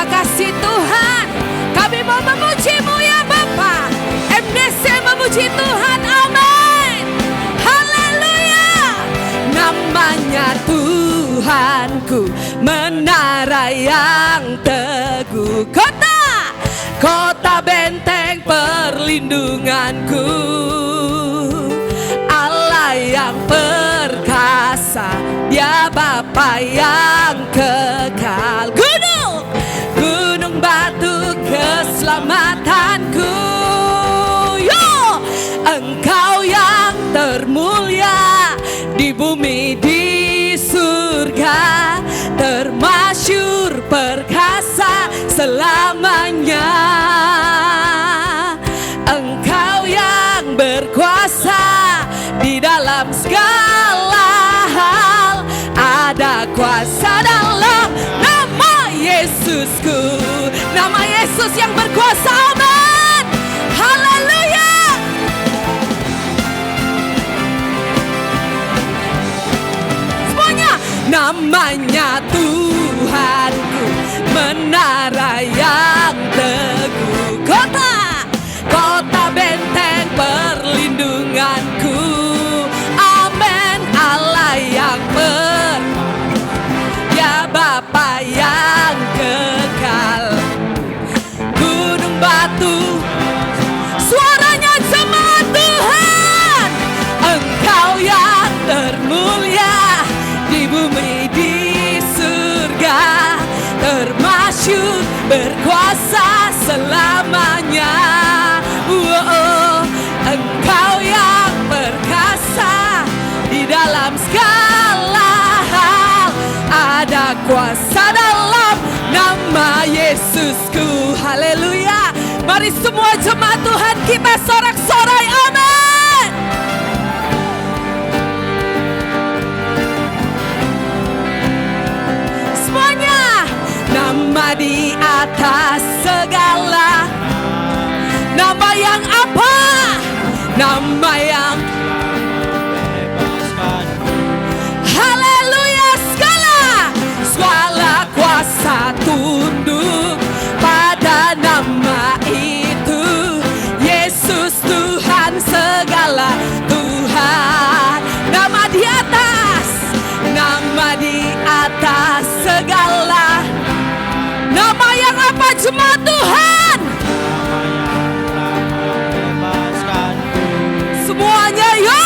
Terima kasih Tuhan. Kami mau memuji-Mu ya Bapa. MDC memuji Tuhan. Amin. Haleluya. Namanya Tuhanku, menara yang teguh, kota benteng perlindunganku, Allah yang perkasa, Dia Bapa yang kekal. Gunung batu keselamatanku, yo, Engkau yang termulia di bumi di surga, termasyur perkasa selamanya. Engkau yang berkuasa di dalam segala hal, ada kuasa dalam nama Yesusku, nama Yesus yang berkuasa. Amin. Haleluya. Semuanya. Namanya Tuhanku, menara yang teguh, kota benteng perlindunganku. Amin. Allah yang Ya Bapa yang kekal. Gunung batu, suaranya jemaat Tuhan. Engkau yang termulia di bumi di surga, termasyur berkuasa selamanya. Engkau yang perkasa di dalam segala hal, ada kuasa dalam nama Yesusku. Haleluya. Mari semua jemaat Tuhan kita sorak-sorai. Amin. Semuanya. Nama di atas segala. Nama yang apa? Nama yang haleluya. Segala kuasa tunduk pada nama itu. Yesus Tuhan segala Tuhan. Nama di atas segala. Nama yang apa jemaat Tuhan? Semuanya yo.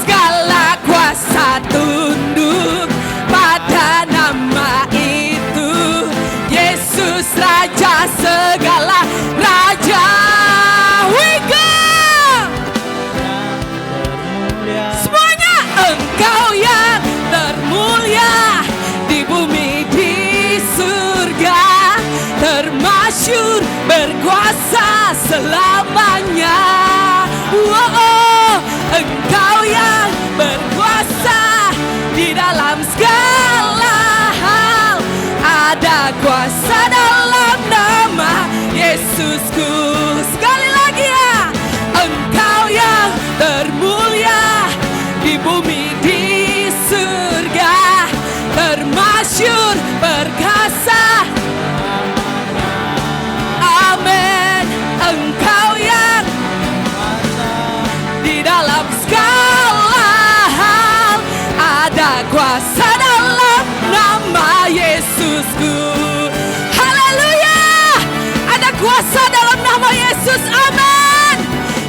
Segala kuasa tunduk pada nama itu. Yesus Raja segala raja. We go. Semuanya. Engkau yang termulia di bumi di surga, termasyur berkuasa selamanya. Engkau yang berkuasa di dalam segala hal, ada kuasa dalam nama Yesusku. Sekali lagi ya. Engkau yang termulia di bumi di surga, termasyur perkasa. Amin. Engkau yang di dalam segala hal, ada kuasa dalam nama Yesusku. Haleluya. Ada kuasa dalam nama Yesus. Amin.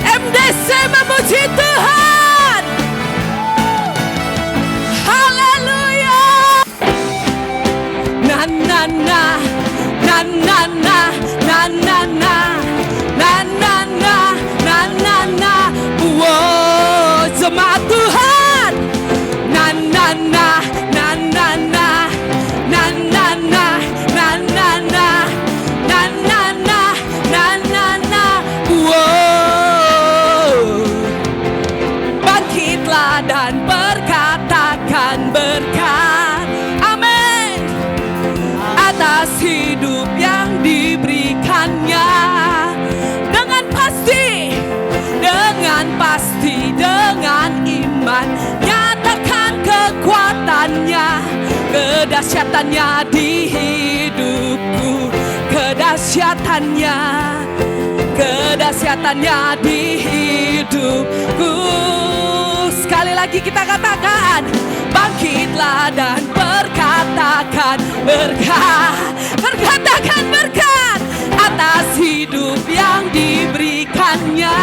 MDC memuji Tuhan. Haleluya. Na na na na na na na na na na na na na na na. Wow, jemaat Tuhan. Na na na na na na na na na na na na na na na na na na. Wow. Bangkitlah dan berkatakan berkat. Amin. Atas hidup yang diberikannya. Dengan pasti, dengan iman, nyatakan kekuatannya, kedahsyatannya di hidup. kedahsyatannya di hidupku. Sekali lagi kita katakan, bangkitlah dan berkatakan berkat atas hidup yang diberikannya.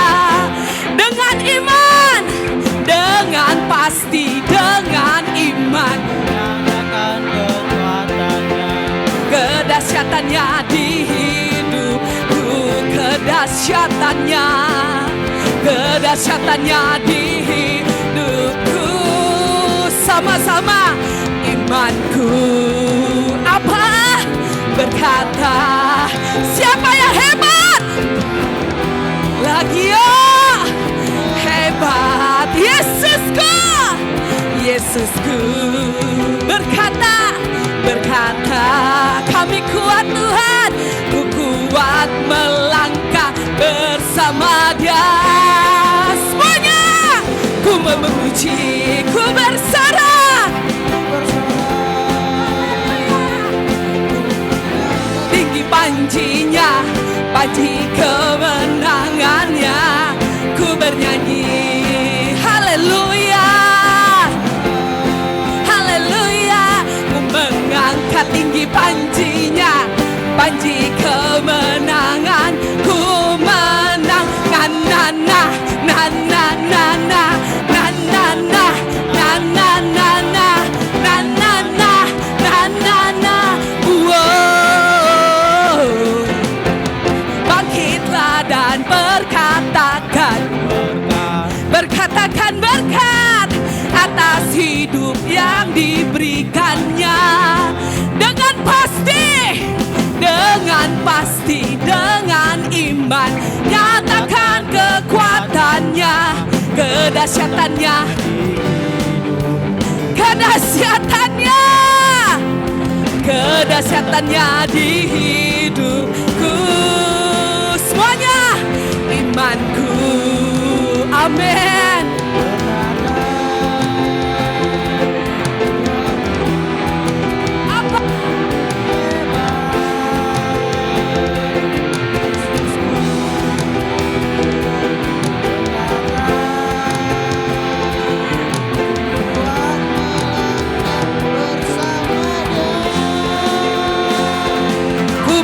Dengan iman, dengan pasti, dengan iman, kedahsyatannya di hidupku, kedahsyatannya di hidupku. Sama-sama imanku apa? Berkata, siapa yang hebat? Lagi hebat, Yesusku berkata, kami kuat Tuhan, ku kuat melangkah bersama Dia. Semuanya ku memuji, ku bersorak, tinggi panjinya, panji kemenangannya, ku bernyanyi haleluya, ku mengangkat tinggi panjinya, panji kemenangan, ku menang. Na na na na na na na na na na na na na na na na na na na. Wow. Bangkitlah dan berkatakan berkat atas hidup yang diberikannya. Dengan pasti, dengan iman, nyatakan kekuatannya, kedahsyatannya di hidupku. Semuanya imanku, amin.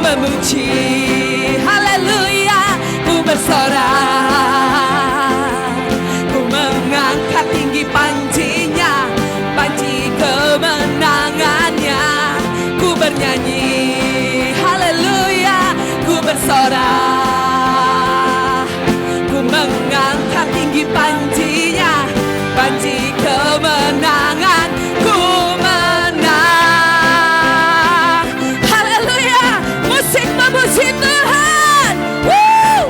Memuji, haleluya, ku bersorak, ku mengangkat tinggi panjinya, panji kemenangannya, ku bernyanyi, haleluya, ku bersorak, ku mengangkat tinggi panjinya, panji kemenangan, ku memuji Tuhan. Woo!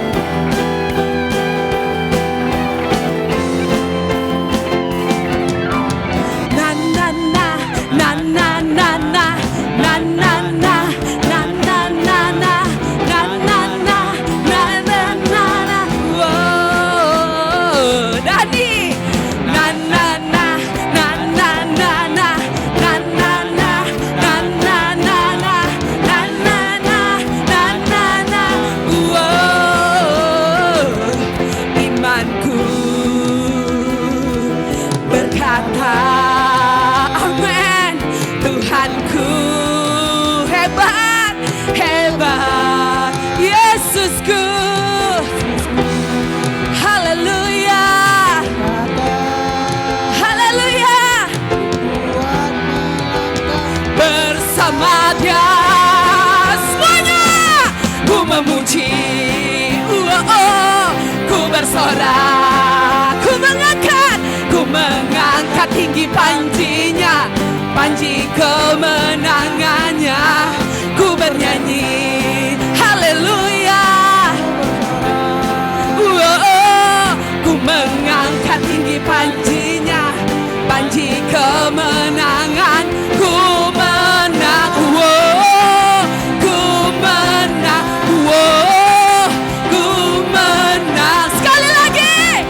Na na na na na na na na na na na na na na na na na na na. Wow, Dani. Na na na na na na na na na na na na na. Berkata, amin. Tuhanku hebat, Yesusku, haleluya, bersama Dia. Semuanya ku memuji, ku bersorak, ku mengangkat tinggi panjinya, panji kemenangannya, ku bernyanyi haleluya. Ku mengangkat tinggi panjinya, panji kemenangan, ku menang, ku menang, ku menang. Sekali lagi,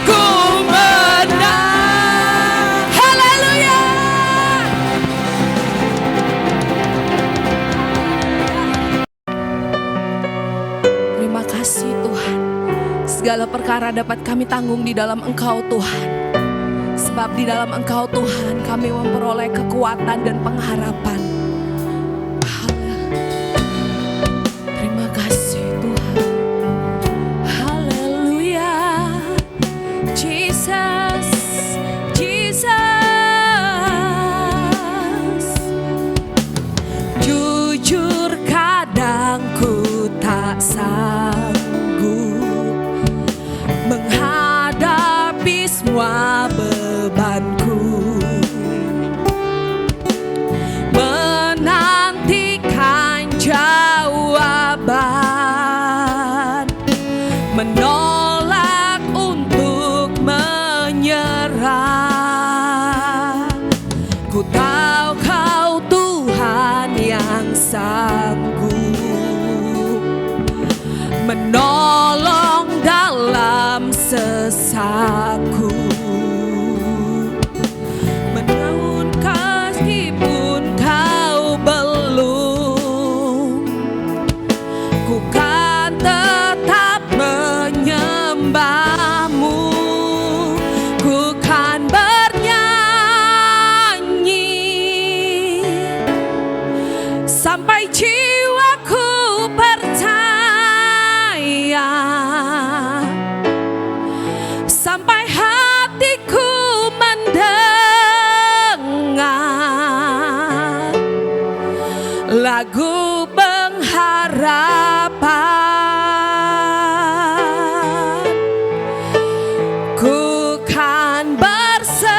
ku menang, haleluya. Segala perkara dapat kami tanggung di dalam Engkau Tuhan. Sebab di dalam Engkau Tuhan kami memperoleh kekuatan dan pengharapan. Terima kasih Tuhan. Haleluya. Jesus, Jesus. Jujur kadang ku tak sanggup menghadapi semua bebanku, menantikan jawaban, menolak untuk menyerah. Ku tahu Kau Tuhan yang sanggup menolong dalam sesaku, menaun meskipun Kau belum, ku kan tetap menyembah-Mu, ku kan bernyanyi sampai jiwaku percaya, sampai hatiku mendengar lagu pengharapan. Ku kan berserah,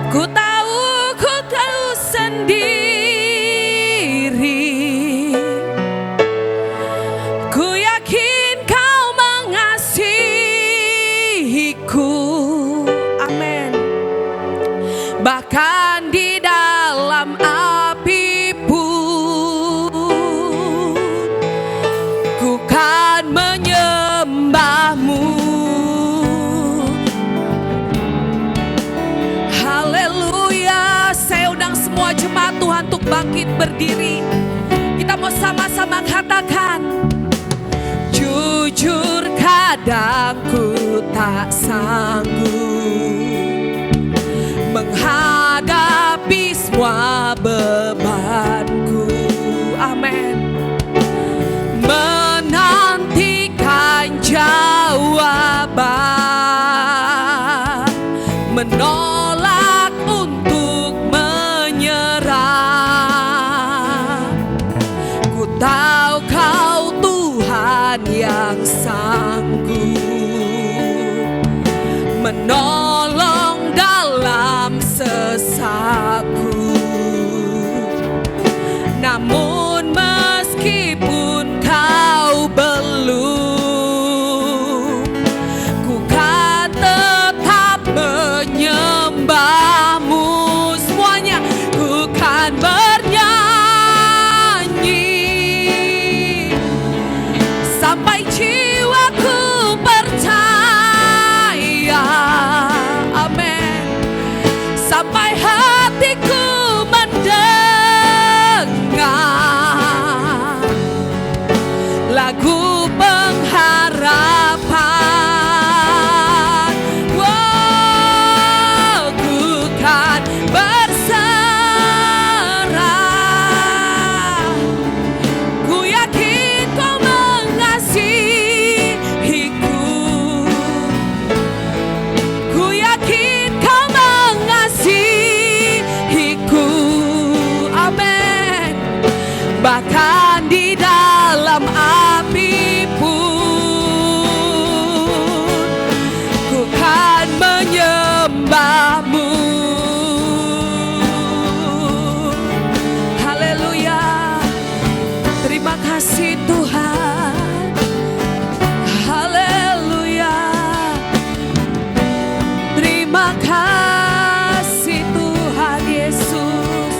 ku tahu sendiri, ku yakin Kau mengasihiku. Amin. Bahkan di dalam api pun ku kan menyembah-Mu. Haleluya. Saya undang semua jemaat Tuhan untuk bangkit berdiri. Kita mau sama-sama katakan, jujur kadang ku tak sanggup menghadapi semua bebanku. Amin. Menantikan jawaban, menolak untuk menyerah. Ku tahu Kau Tuhan yang sanggup menolong dalam sesaku. Namun meskipun Kau belum, ku kan tetap menyembah-Mu. Semuanya, ku kan bernyanyi sampai jiwaku percaya. Amin. Sampai hatiku mendengar lagu pengharapan. Wow, ku kan berserah, ku yakin Kau mengasihiku, ku yakin Kau mengasihiku. Amin. Bahkan di dalam api pun ku kan menyembah-Mu. Haleluya. Terima kasih Tuhan. Haleluya. Terima kasih Tuhan Yesus.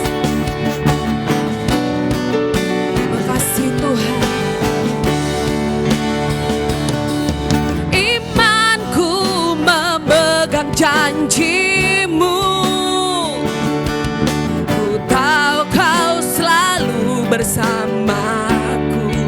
Terima kasih Tuhan. Imanku memegang janji-Mu, ku tahu Kau selalu bersamaku.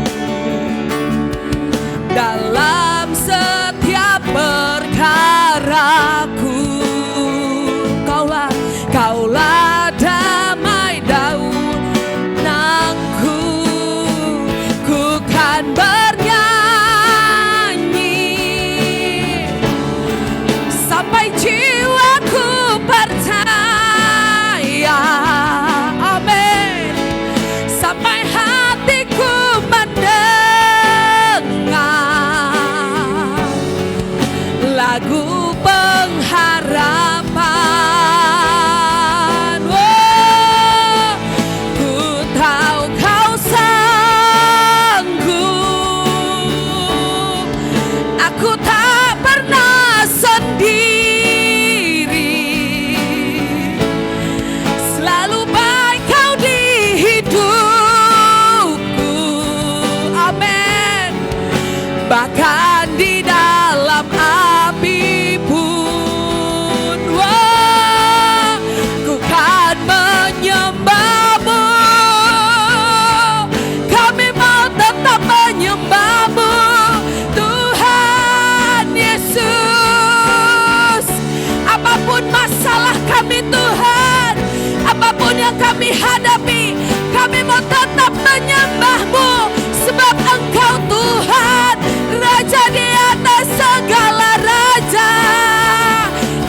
yang kami hadapi, kami mau tetap menyembah-Mu, sebab Engkau Tuhan, Raja di atas segala raja.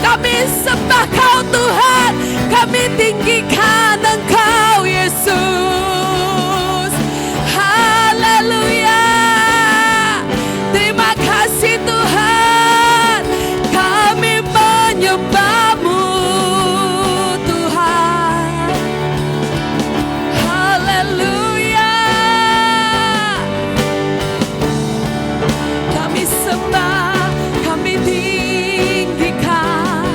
Kami sembah Kau Tuhan, kami tinggikan Engkau Yesus. Haleluya. Terima kasih Tuhan, kami menyembah-Mu Tuhan. Haleluya. Kami sembah, kami tinggikan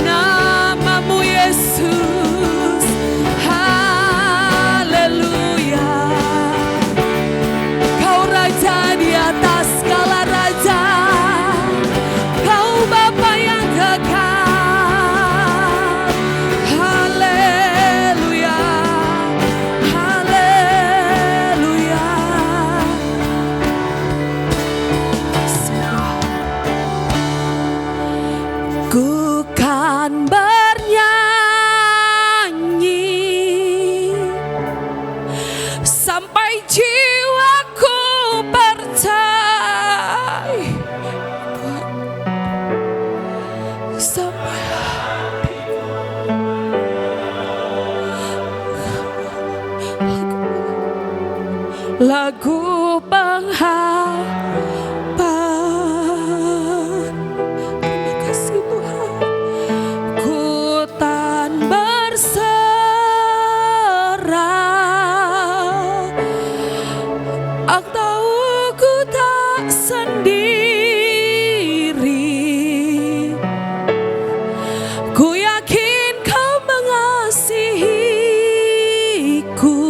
nama-Mu Yesus. Haleluya. Kau Raja di atas segala raja, Kau Bapa yang kekal. Haleluya. Haleluya. Ku kan bernyanyi sampai jiwaku percaya, sampai lagu pengharapan. Terima kasih Tuhan. Ku tan berserah, aku tahu ku tak sendiri. Ku yakin Kau mengasihiku,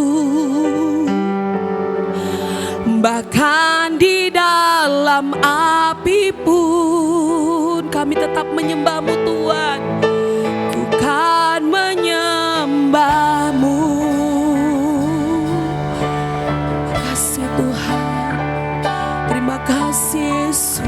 bahkan di dalam api pun kami tetap menyembah-Mu Tuhan. Ku kan menyembah-Mu. Terima kasih Tuhan, terima kasih Yesus.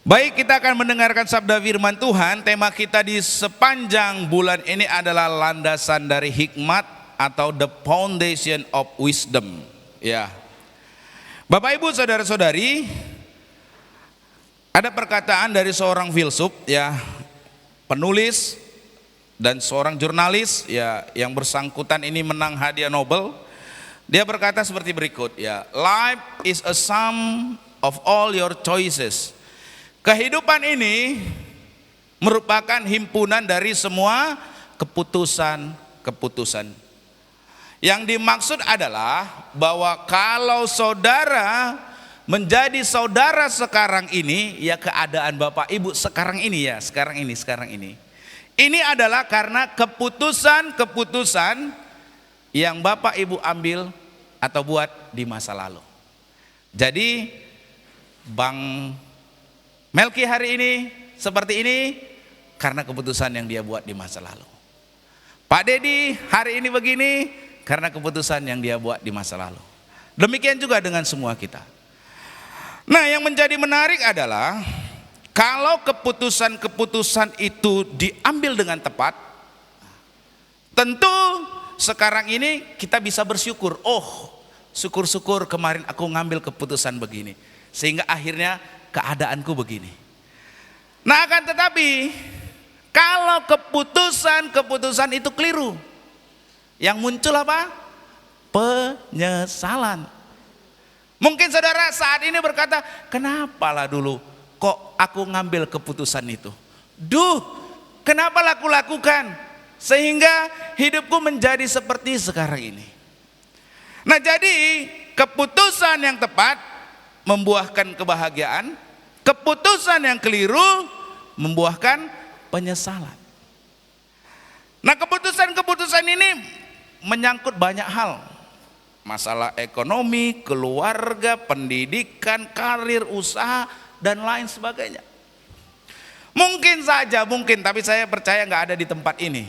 Baik, kita akan mendengarkan sabda firman Tuhan. Tema kita di sepanjang bulan ini adalah landasan dari hikmat atau the foundation of wisdom. Ya, Bapak Ibu saudara-saudari, ada perkataan dari seorang filsuf, ya, penulis dan seorang jurnalis, ya, yang bersangkutan ini menang hadiah Nobel. Dia berkata seperti berikut, ya, life is a sum of all your choices. Kehidupan ini merupakan himpunan dari semua keputusan-keputusan. Yang dimaksud adalah bahwa kalau saudara menjadi saudara sekarang ini, ya keadaan Bapak Ibu sekarang ini, ya sekarang ini. Ini adalah karena keputusan-keputusan yang Bapak Ibu ambil atau buat di masa lalu. Jadi Bang Melki hari ini seperti ini karena keputusan yang dia buat di masa lalu. Pak Dedi hari ini begini karena keputusan yang dia buat di masa lalu. Demikian juga dengan semua kita. Nah, yang menjadi menarik adalah kalau keputusan-keputusan itu diambil dengan tepat, tentu sekarang ini kita bisa bersyukur. Oh, syukur-syukur kemarin aku ngambil keputusan begini, sehingga akhirnya keadaanku begini. Nah, akan tetapi kalau keputusan-keputusan itu keliru, yang muncul apa? Penyesalan. Mungkin saudara saat ini berkata, kenapalah dulu kok aku ngambil keputusan itu? Duh, kenapa aku lakukan sehingga hidupku menjadi seperti sekarang ini? Nah, jadi keputusan yang tepat membuahkan kebahagiaan, keputusan yang keliru membuahkan penyesalan. Nah, keputusan-keputusan ini menyangkut banyak hal. masalah ekonomi, keluarga, pendidikan, karir, usaha, dan lain sebagainya. Mungkin saja, mungkin, tapi saya percaya nggak ada di tempat ini.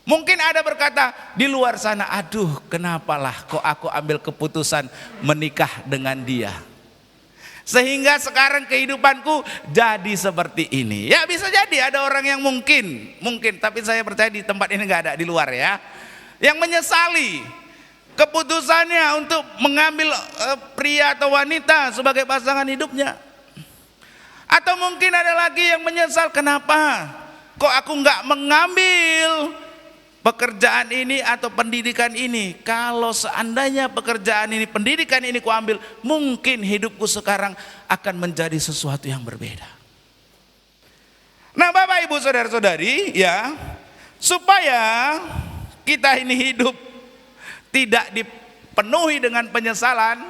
Mungkin ada berkata di luar sana, aduh kenapalah kok aku ambil keputusan menikah dengan dia, sehingga sekarang kehidupanku jadi seperti ini. Ya bisa jadi ada orang yang mungkin, tapi saya percaya di tempat ini nggak ada, di luar ya, yang menyesali keputusannya untuk mengambil pria atau wanita sebagai pasangan hidupnya. Atau mungkin ada lagi yang menyesal, kenapa kok aku nggak mengambil pekerjaan ini atau pendidikan ini. Kalau seandainya pekerjaan ini, pendidikan ini kuambil, mungkin hidupku sekarang akan menjadi sesuatu yang berbeda. Nah Bapak Ibu saudara-saudari ya, supaya kita ini hidup tidak dipenuhi dengan penyesalan,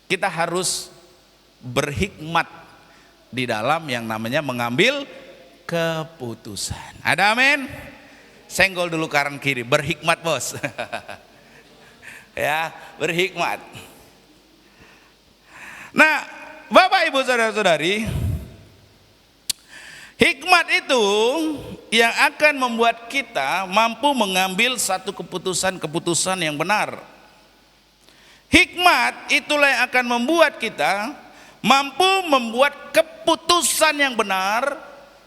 kita harus berhikmat di dalam yang namanya mengambil keputusan. Ada amin? Senggol dulu kanan kiri, berhikmat bos. Ya, berhikmat. Nah, Bapak Ibu saudara-saudari, hikmat itu yang akan membuat kita mampu mengambil satu keputusan yang benar. Hikmat itulah yang akan membuat kita mampu membuat keputusan yang benar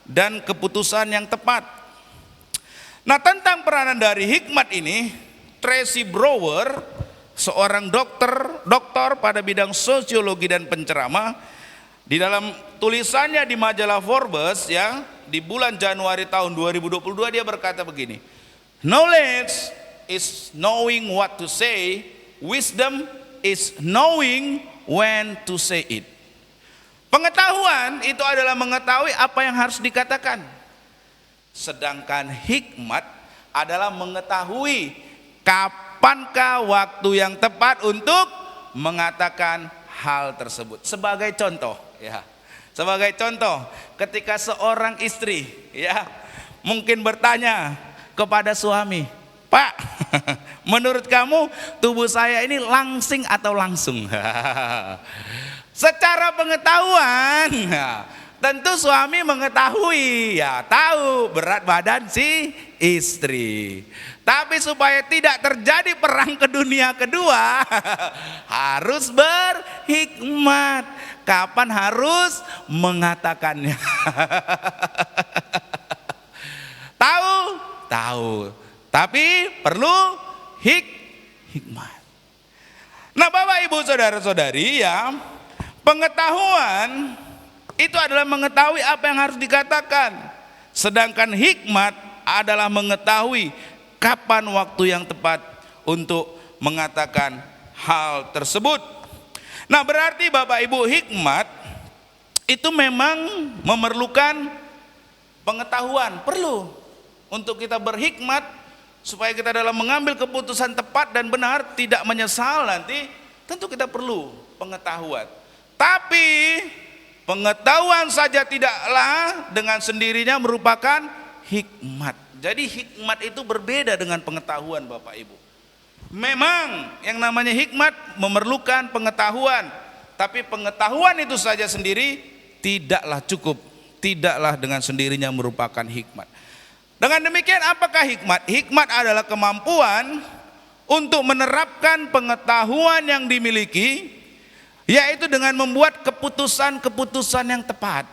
dan keputusan yang tepat. Nah, tentang peranan dari hikmat ini, Tracy Brower, seorang doktor pada bidang sosiologi dan penceramah, di dalam tulisannya di majalah Forbes ya, di bulan Januari tahun 2022 dia berkata begini, knowledge is knowing what to say, wisdom is knowing when to say it. Pengetahuan itu adalah mengetahui apa yang harus dikatakan. Sedangkan hikmat adalah mengetahui kapankah waktu yang tepat untuk mengatakan hal tersebut. Sebagai contoh ya, sebagai contoh, ketika seorang istri ya mungkin bertanya kepada suami, Pak, menurut kamu tubuh saya ini langsing atau langsung? Secara pengetahuan tentu suami mengetahui, ya tahu berat badan si istri. Tapi supaya tidak terjadi perang ke dunia kedua, harus berhikmat. Kapan harus mengatakannya? Tahu. Tapi perlu hikmat. Nah Bapak Ibu saudara-saudari ya, pengetahuan itu adalah mengetahui apa yang harus dikatakan. Sedangkan hikmat adalah mengetahui kapan waktu yang tepat untuk mengatakan hal tersebut. Nah berarti Bapak Ibu, hikmat itu memang memerlukan pengetahuan. Perlu untuk kita berhikmat supaya kita dalam mengambil keputusan tepat dan benar, tidak menyesal nanti. Tentu kita perlu pengetahuan. Tapi pengetahuan saja tidaklah dengan sendirinya merupakan hikmat. Jadi hikmat itu berbeda dengan pengetahuan Bapak Ibu. Memang yang namanya hikmat memerlukan pengetahuan, tapi pengetahuan itu saja sendiri tidaklah cukup, tidaklah dengan sendirinya merupakan hikmat. Dengan demikian apakah hikmat? Hikmat adalah kemampuan untuk menerapkan pengetahuan yang dimiliki, yaitu dengan membuat keputusan-keputusan yang tepat,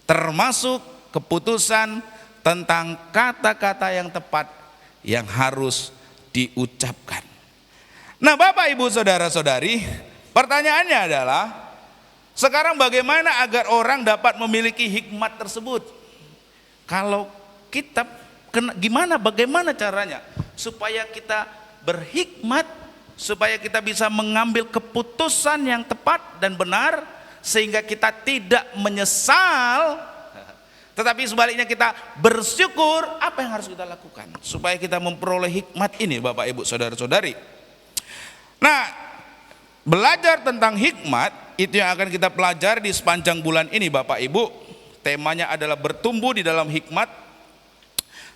termasuk keputusan tentang kata-kata yang tepat yang harus diucapkan. Nah Bapak Ibu saudara-saudari, pertanyaannya adalah sekarang bagaimana agar orang dapat memiliki hikmat tersebut? Kalau kita bagaimana caranya supaya kita berhikmat, supaya kita bisa mengambil keputusan yang tepat dan benar, sehingga kita tidak menyesal, tetapi sebaliknya kita bersyukur. Apa yang harus kita lakukan supaya kita memperoleh hikmat ini Bapak Ibu saudara-saudari? Nah, belajar tentang hikmat itu yang akan kita pelajari di sepanjang bulan ini Bapak Ibu. Temanya adalah bertumbuh di dalam hikmat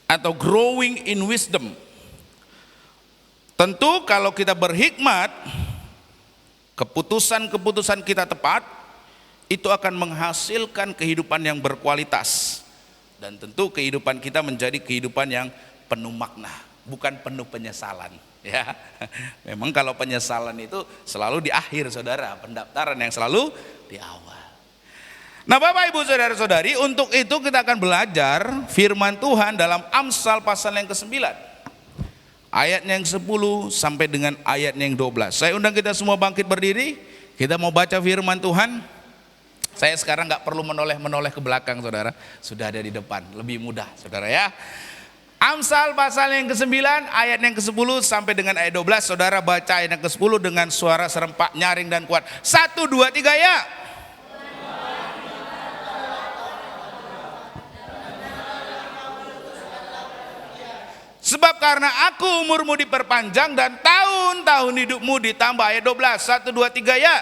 atau growing in wisdom. Tentu kalau kita berhikmat, keputusan-keputusan kita tepat, itu akan menghasilkan kehidupan yang berkualitas. Dan tentu kehidupan kita menjadi kehidupan yang penuh makna, bukan penuh penyesalan. Ya, memang kalau penyesalan itu selalu di akhir, saudara. Pendaftaran yang selalu di awal. Nah, Bapak Ibu saudara-saudari, untuk itu kita akan belajar firman Tuhan dalam Amsal pasal yang ke-9. Ayatnya yang 10 sampai dengan ayatnya yang 12. Saya undang kita semua bangkit berdiri. Kita mau baca firman Tuhan. Saya sekarang nggak perlu menoleh ke belakang, saudara. Sudah ada di depan, lebih mudah, saudara ya. Amsal pasal yang ke-9 ayat yang ke-10 sampai dengan ayat 12. Saudara baca ayat yang ke-10 dengan suara serempak, nyaring dan kuat. 1, 2, 3 ya. Sebab karena aku umurmu diperpanjang dan tahun-tahun hidupmu ditambah. Ayat 12. 1, 2, 3 ya.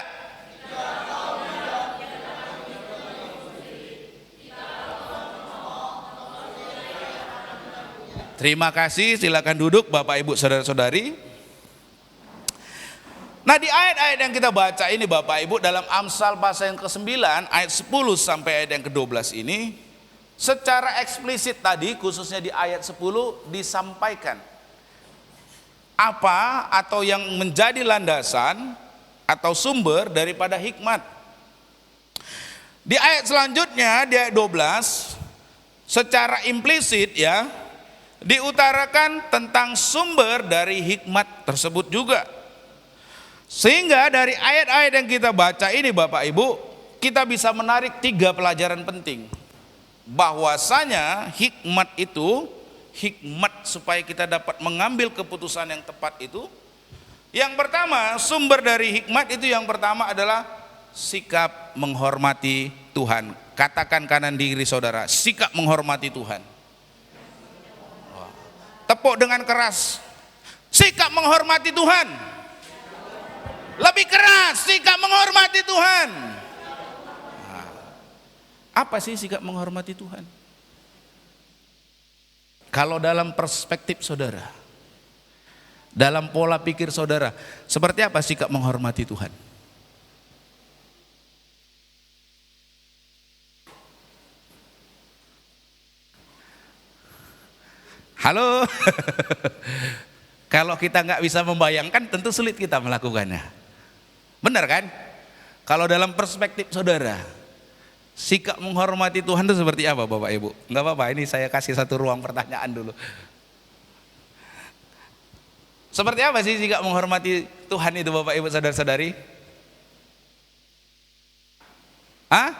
Terima kasih, silakan duduk Bapak Ibu saudara-saudari. Nah, di ayat-ayat yang kita baca ini Bapak Ibu dalam Amsal pasal yang ke-9 ayat 10 sampai ayat yang ke-12 ini, secara eksplisit tadi khususnya di ayat 10 disampaikan apa atau yang menjadi landasan atau sumber daripada hikmat. Di ayat selanjutnya di ayat 12 secara implisit ya diutarakan tentang sumber dari hikmat tersebut juga. Sehingga dari ayat-ayat yang kita baca ini Bapak Ibu, kita bisa menarik 3 pelajaran penting. Bahwasanya hikmat itu, hikmat supaya kita dapat mengambil keputusan yang tepat itu, yang pertama, sumber dari hikmat itu yang pertama adalah sikap menghormati Tuhan. Katakan kanan diri saudara, sikap menghormati Tuhan. Tepuk dengan keras. Sikap menghormati Tuhan. Lebih keras, sikap menghormati Tuhan. Nah, apa sih sikap menghormati Tuhan? Kalau dalam perspektif saudara, dalam pola pikir saudara, seperti apa sikap menghormati Tuhan? Halo. Kalau kita nggak bisa membayangkan, tentu sulit kita melakukannya. Benar kan? Kalau dalam perspektif saudara, sikap menghormati Tuhan itu seperti apa Bapak Ibu? Nggak apa-apa, ini saya kasih satu ruang pertanyaan dulu. Seperti apa sih sikap menghormati Tuhan itu Bapak Ibu saudara-saudari? Hah?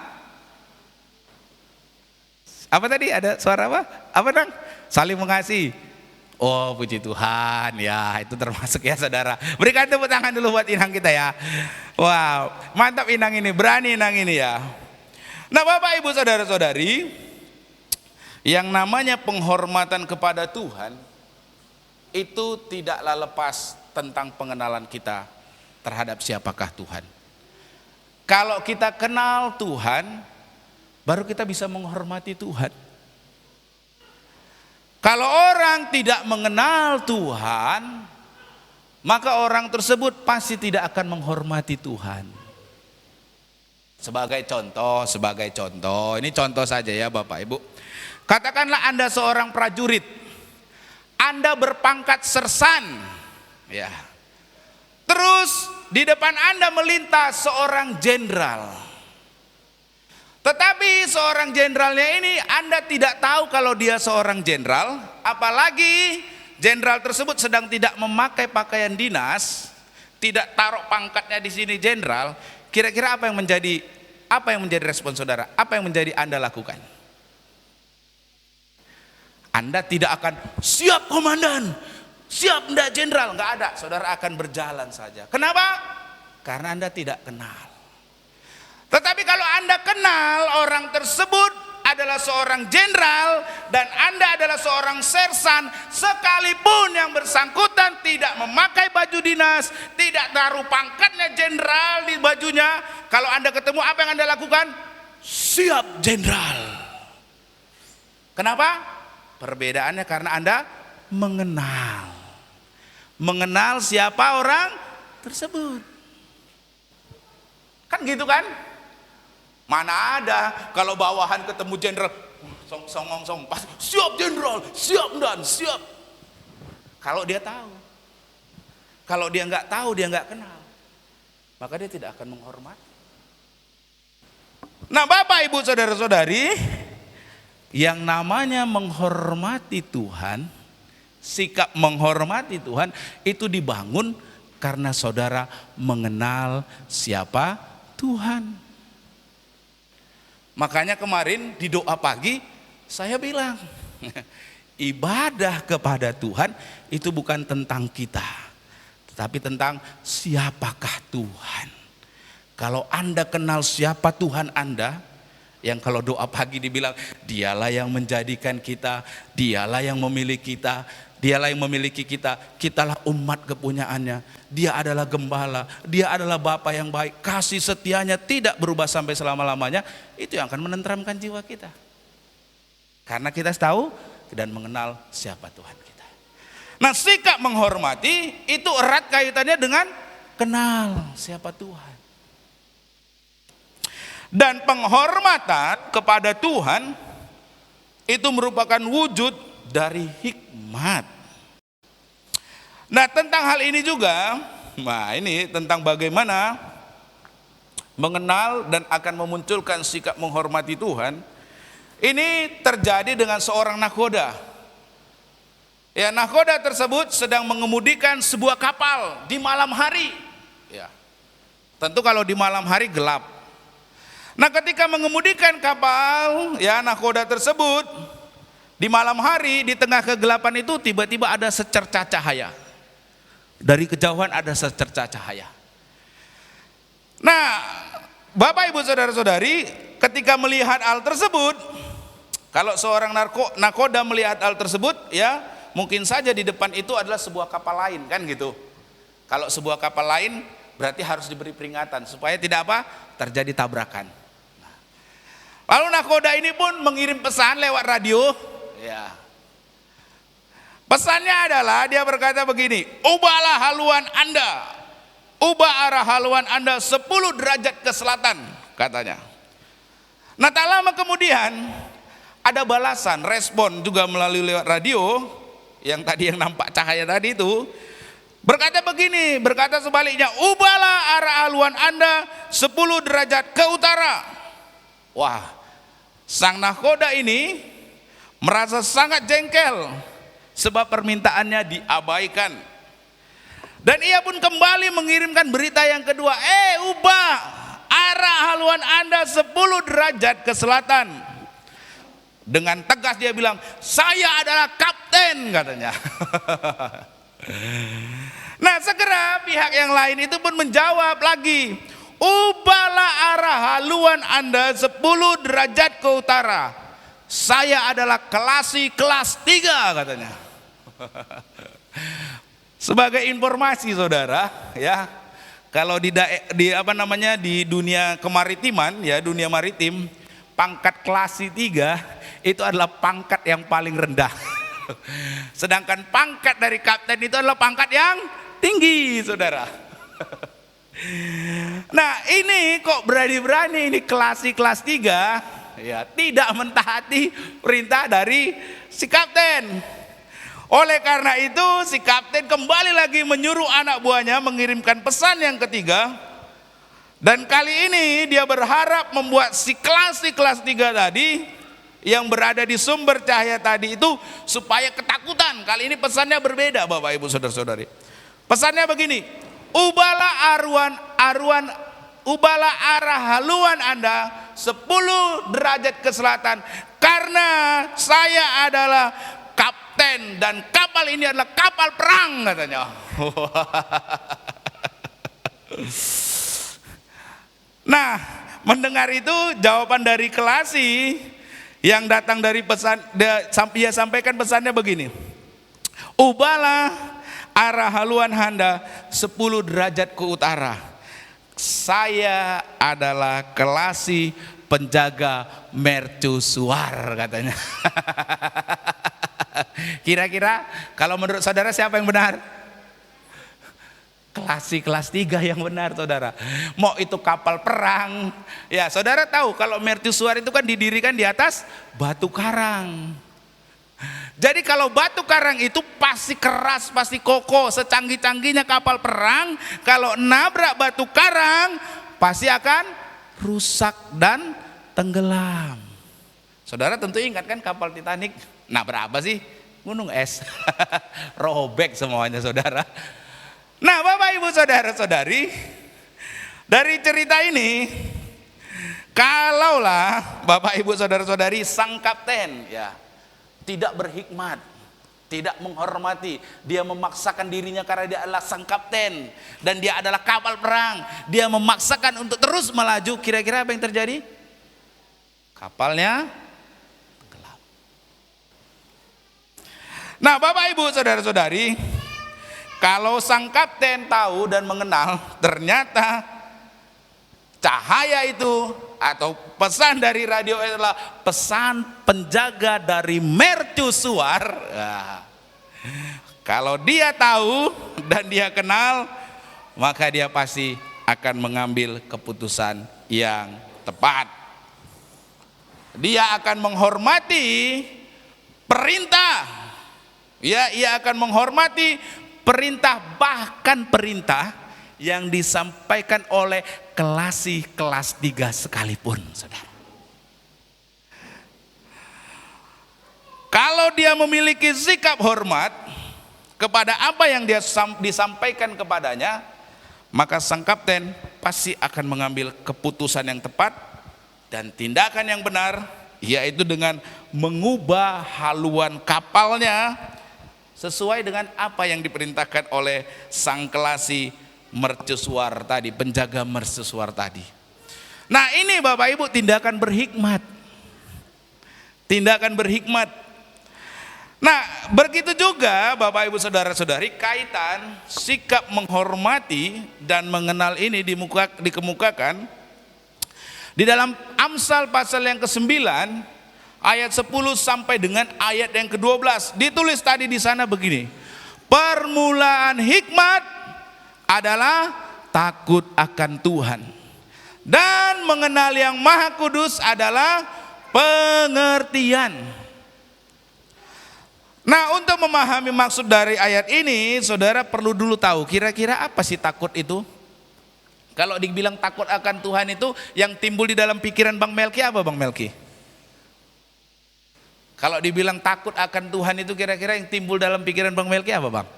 Apa tadi? Ada suara apa? Apa dong? Saling mengasihi. Oh, puji Tuhan ya, itu termasuk ya saudara. Berikan tepuk tangan dulu buat inang kita ya. Wow, mantap inang ini, berani inang ini ya. Nah Bapak Ibu saudara-saudari, yang namanya penghormatan kepada Tuhan itu tidaklah lepas tentang pengenalan kita terhadap siapakah Tuhan. Kalau kita kenal Tuhan, baru kita bisa menghormati Tuhan. Kalau orang tidak mengenal Tuhan, maka orang tersebut pasti tidak akan menghormati Tuhan. Sebagai contoh, ini contoh saja ya Bapak Ibu. Katakanlah Anda seorang prajurit, Anda berpangkat sersan, ya. Terus di depan Anda melintas seorang jenderal. Tetapi seorang jenderalnya ini Anda tidak tahu kalau dia seorang jenderal, apalagi jenderal tersebut sedang tidak memakai pakaian dinas, tidak taruh pangkatnya di sini jenderal. Kira-kira apa yang menjadi respon saudara? Apa yang menjadi Anda lakukan? Anda tidak akan siap komandan, siap enggak jenderal, enggak ada. Saudara akan berjalan saja. Kenapa? Karena Anda tidak kenal. Tetapi kalau Anda kenal orang tersebut adalah seorang jenderal dan Anda adalah seorang sersan, sekalipun yang bersangkutan tidak memakai baju dinas, tidak taruh pangkatnya jenderal di bajunya, kalau Anda ketemu apa yang Anda lakukan? Siap jenderal. Kenapa? Perbedaannya karena Anda mengenal. mengenal siapa orang tersebut. Kan gitu kan? Mana ada kalau bawahan ketemu jenderal, song, pas siap jenderal, siap dan siap. Kalau dia tahu, kalau dia nggak tahu, dia nggak kenal, maka dia tidak akan menghormati. Nah, Bapak Ibu saudara-saudari, yang namanya menghormati Tuhan, sikap menghormati Tuhan itu dibangun karena saudara mengenal siapa Tuhan. Makanya kemarin di doa pagi saya bilang, ibadah kepada Tuhan itu bukan tentang kita, tetapi tentang siapakah Tuhan. Kalau Anda kenal siapa Tuhan Anda, yang kalau doa pagi dibilang, dialah yang menjadikan kita, dialah yang memilih kita, dialah yang memiliki kita, kitalah umat kepunyaannya, dia adalah gembala, dia adalah Bapa yang baik, kasih setianya tidak berubah sampai selama-lamanya, itu yang akan menenteramkan jiwa kita. Karena kita tahu dan mengenal siapa Tuhan kita. Nah, sikap menghormati itu erat kaitannya dengan kenal siapa Tuhan. Dan penghormatan kepada Tuhan itu merupakan wujud dari hikmat. Nah, tentang hal ini juga, nah ini tentang bagaimana mengenal dan akan memunculkan sikap menghormati Tuhan. Ini terjadi dengan seorang nahkoda. Ya, nahkoda tersebut sedang mengemudikan sebuah kapal di malam hari. Ya, tentu kalau di malam hari gelap. Nah, ketika mengemudikan kapal, ya nahkoda tersebut di malam hari di tengah kegelapan itu tiba-tiba ada secercah cahaya. Dari kejauhan ada secercah cahaya. Nah, Bapak Ibu saudara-saudari, ketika melihat hal tersebut, kalau seorang nahkoda melihat hal tersebut, ya mungkin saja di depan itu adalah sebuah kapal lain, kan gitu. Kalau sebuah kapal lain berarti harus diberi peringatan supaya tidak apa? Terjadi tabrakan. Lalu nahkoda ini pun mengirim pesan lewat radio. Ya. Pesannya adalah dia berkata begini, ubahlah haluan Anda, ubah arah haluan Anda 10 derajat ke selatan, katanya. Nah, tak lama kemudian ada balasan, respon juga melalui lewat radio, yang tadi yang nampak cahaya tadi itu, berkata begini, berkata sebaliknya, ubahlah arah haluan Anda 10 derajat ke utara. Wah, sang nahkoda ini merasa sangat jengkel sebab permintaannya diabaikan. Dan ia pun kembali mengirimkan berita yang kedua, ubah arah haluan Anda 10 derajat ke selatan. Dengan tegas dia bilang, saya adalah kapten, katanya. Nah, segera pihak yang lain itu pun menjawab lagi, ubahlah arah haluan Anda 10 derajat ke utara. Saya adalah kelasi kelas 3, katanya. Sebagai informasi saudara, ya, kalau di dunia kemaritiman, ya dunia maritim, pangkat kelasi 3 itu adalah pangkat yang paling rendah. Sedangkan pangkat dari kapten itu adalah pangkat yang tinggi, saudara. Nah, ini kok berani-berani ini kelas 3 ya tidak mentaati perintah dari si kapten. Oleh karena itu si kapten kembali lagi menyuruh anak buahnya mengirimkan pesan yang ketiga. Dan kali ini dia berharap membuat si kelas 3 tadi yang berada di sumber cahaya tadi itu supaya ketakutan. Kali ini pesannya berbeda, Bapak Ibu saudara-saudari. Pesannya begini, ubahlah arah haluan Anda 10 derajat ke selatan karena saya adalah kapten dan kapal ini adalah kapal perang, katanya. Nah, mendengar itu jawaban dari kelasi yang datang dari pesan, dia sampaikan pesannya begini, ubahlah arah haluan Anda 10 derajat ke utara. Saya adalah kelasi penjaga mercusuar, katanya. Kira-kira kalau menurut saudara siapa yang benar? kelas 3 yang benar, saudara. Mau itu kapal perang, ya saudara tahu kalau mercusuar itu kan didirikan di atas batu karang. Jadi kalau batu karang itu pasti keras, pasti kokoh, secanggih-canggihnya kapal perang, kalau nabrak batu karang pasti akan rusak dan tenggelam. Saudara tentu ingat kan kapal Titanic nabrak apa sih? Gunung es. Robek semuanya, saudara. Nah, Bapak Ibu saudara-saudari, dari cerita ini, kalaulah Bapak Ibu saudara-saudari sang kapten ya tidak berhikmat, tidak menghormati, dia memaksakan dirinya karena dia adalah sang kapten dan dia adalah kapal perang, dia memaksakan untuk terus melaju, kira-kira apa yang terjadi? Kapalnya tenggelam. Nah, Bapak Ibu saudara-saudari, kalau sang kapten tahu dan mengenal ternyata cahaya itu atau pesan dari radio adalah pesan penjaga dari mercusuar. Nah, kalau dia tahu dan dia kenal, maka dia pasti akan mengambil keputusan yang tepat. Dia akan menghormati perintah. Ya, ia akan menghormati perintah, bahkan perintah yang disampaikan oleh kelasi kelas 3 sekalipun, saudara. Kalau dia memiliki sikap hormat kepada apa yang dia disampaikan kepadanya, maka sang kapten pasti akan mengambil keputusan yang tepat dan tindakan yang benar, yaitu dengan mengubah haluan kapalnya sesuai dengan apa yang diperintahkan oleh sang kelasi mercusuar tadi, penjaga mercusuar tadi. Nah, ini Bapak Ibu tindakan berhikmat. Tindakan berhikmat. Nah, begitu juga Bapak Ibu saudara-saudari, kaitan sikap menghormati dan mengenal ini dikemukakan di dalam Amsal pasal yang ke-9 ayat 10 sampai dengan ayat yang ke-12. Ditulis tadi di sana begini. Permulaan hikmat adalah takut akan Tuhan, dan mengenal yang Maha Kudus adalah pengertian. Nah, untuk memahami maksud dari ayat ini, saudara perlu dulu tahu kira-kira apa sih takut itu. Kalau dibilang takut akan Tuhan itu, yang timbul di dalam pikiran Bang Melki apa, Bang Melki? Kalau dibilang takut akan Tuhan itu, kira-kira yang timbul dalam pikiran Bang Melki apa, Bang?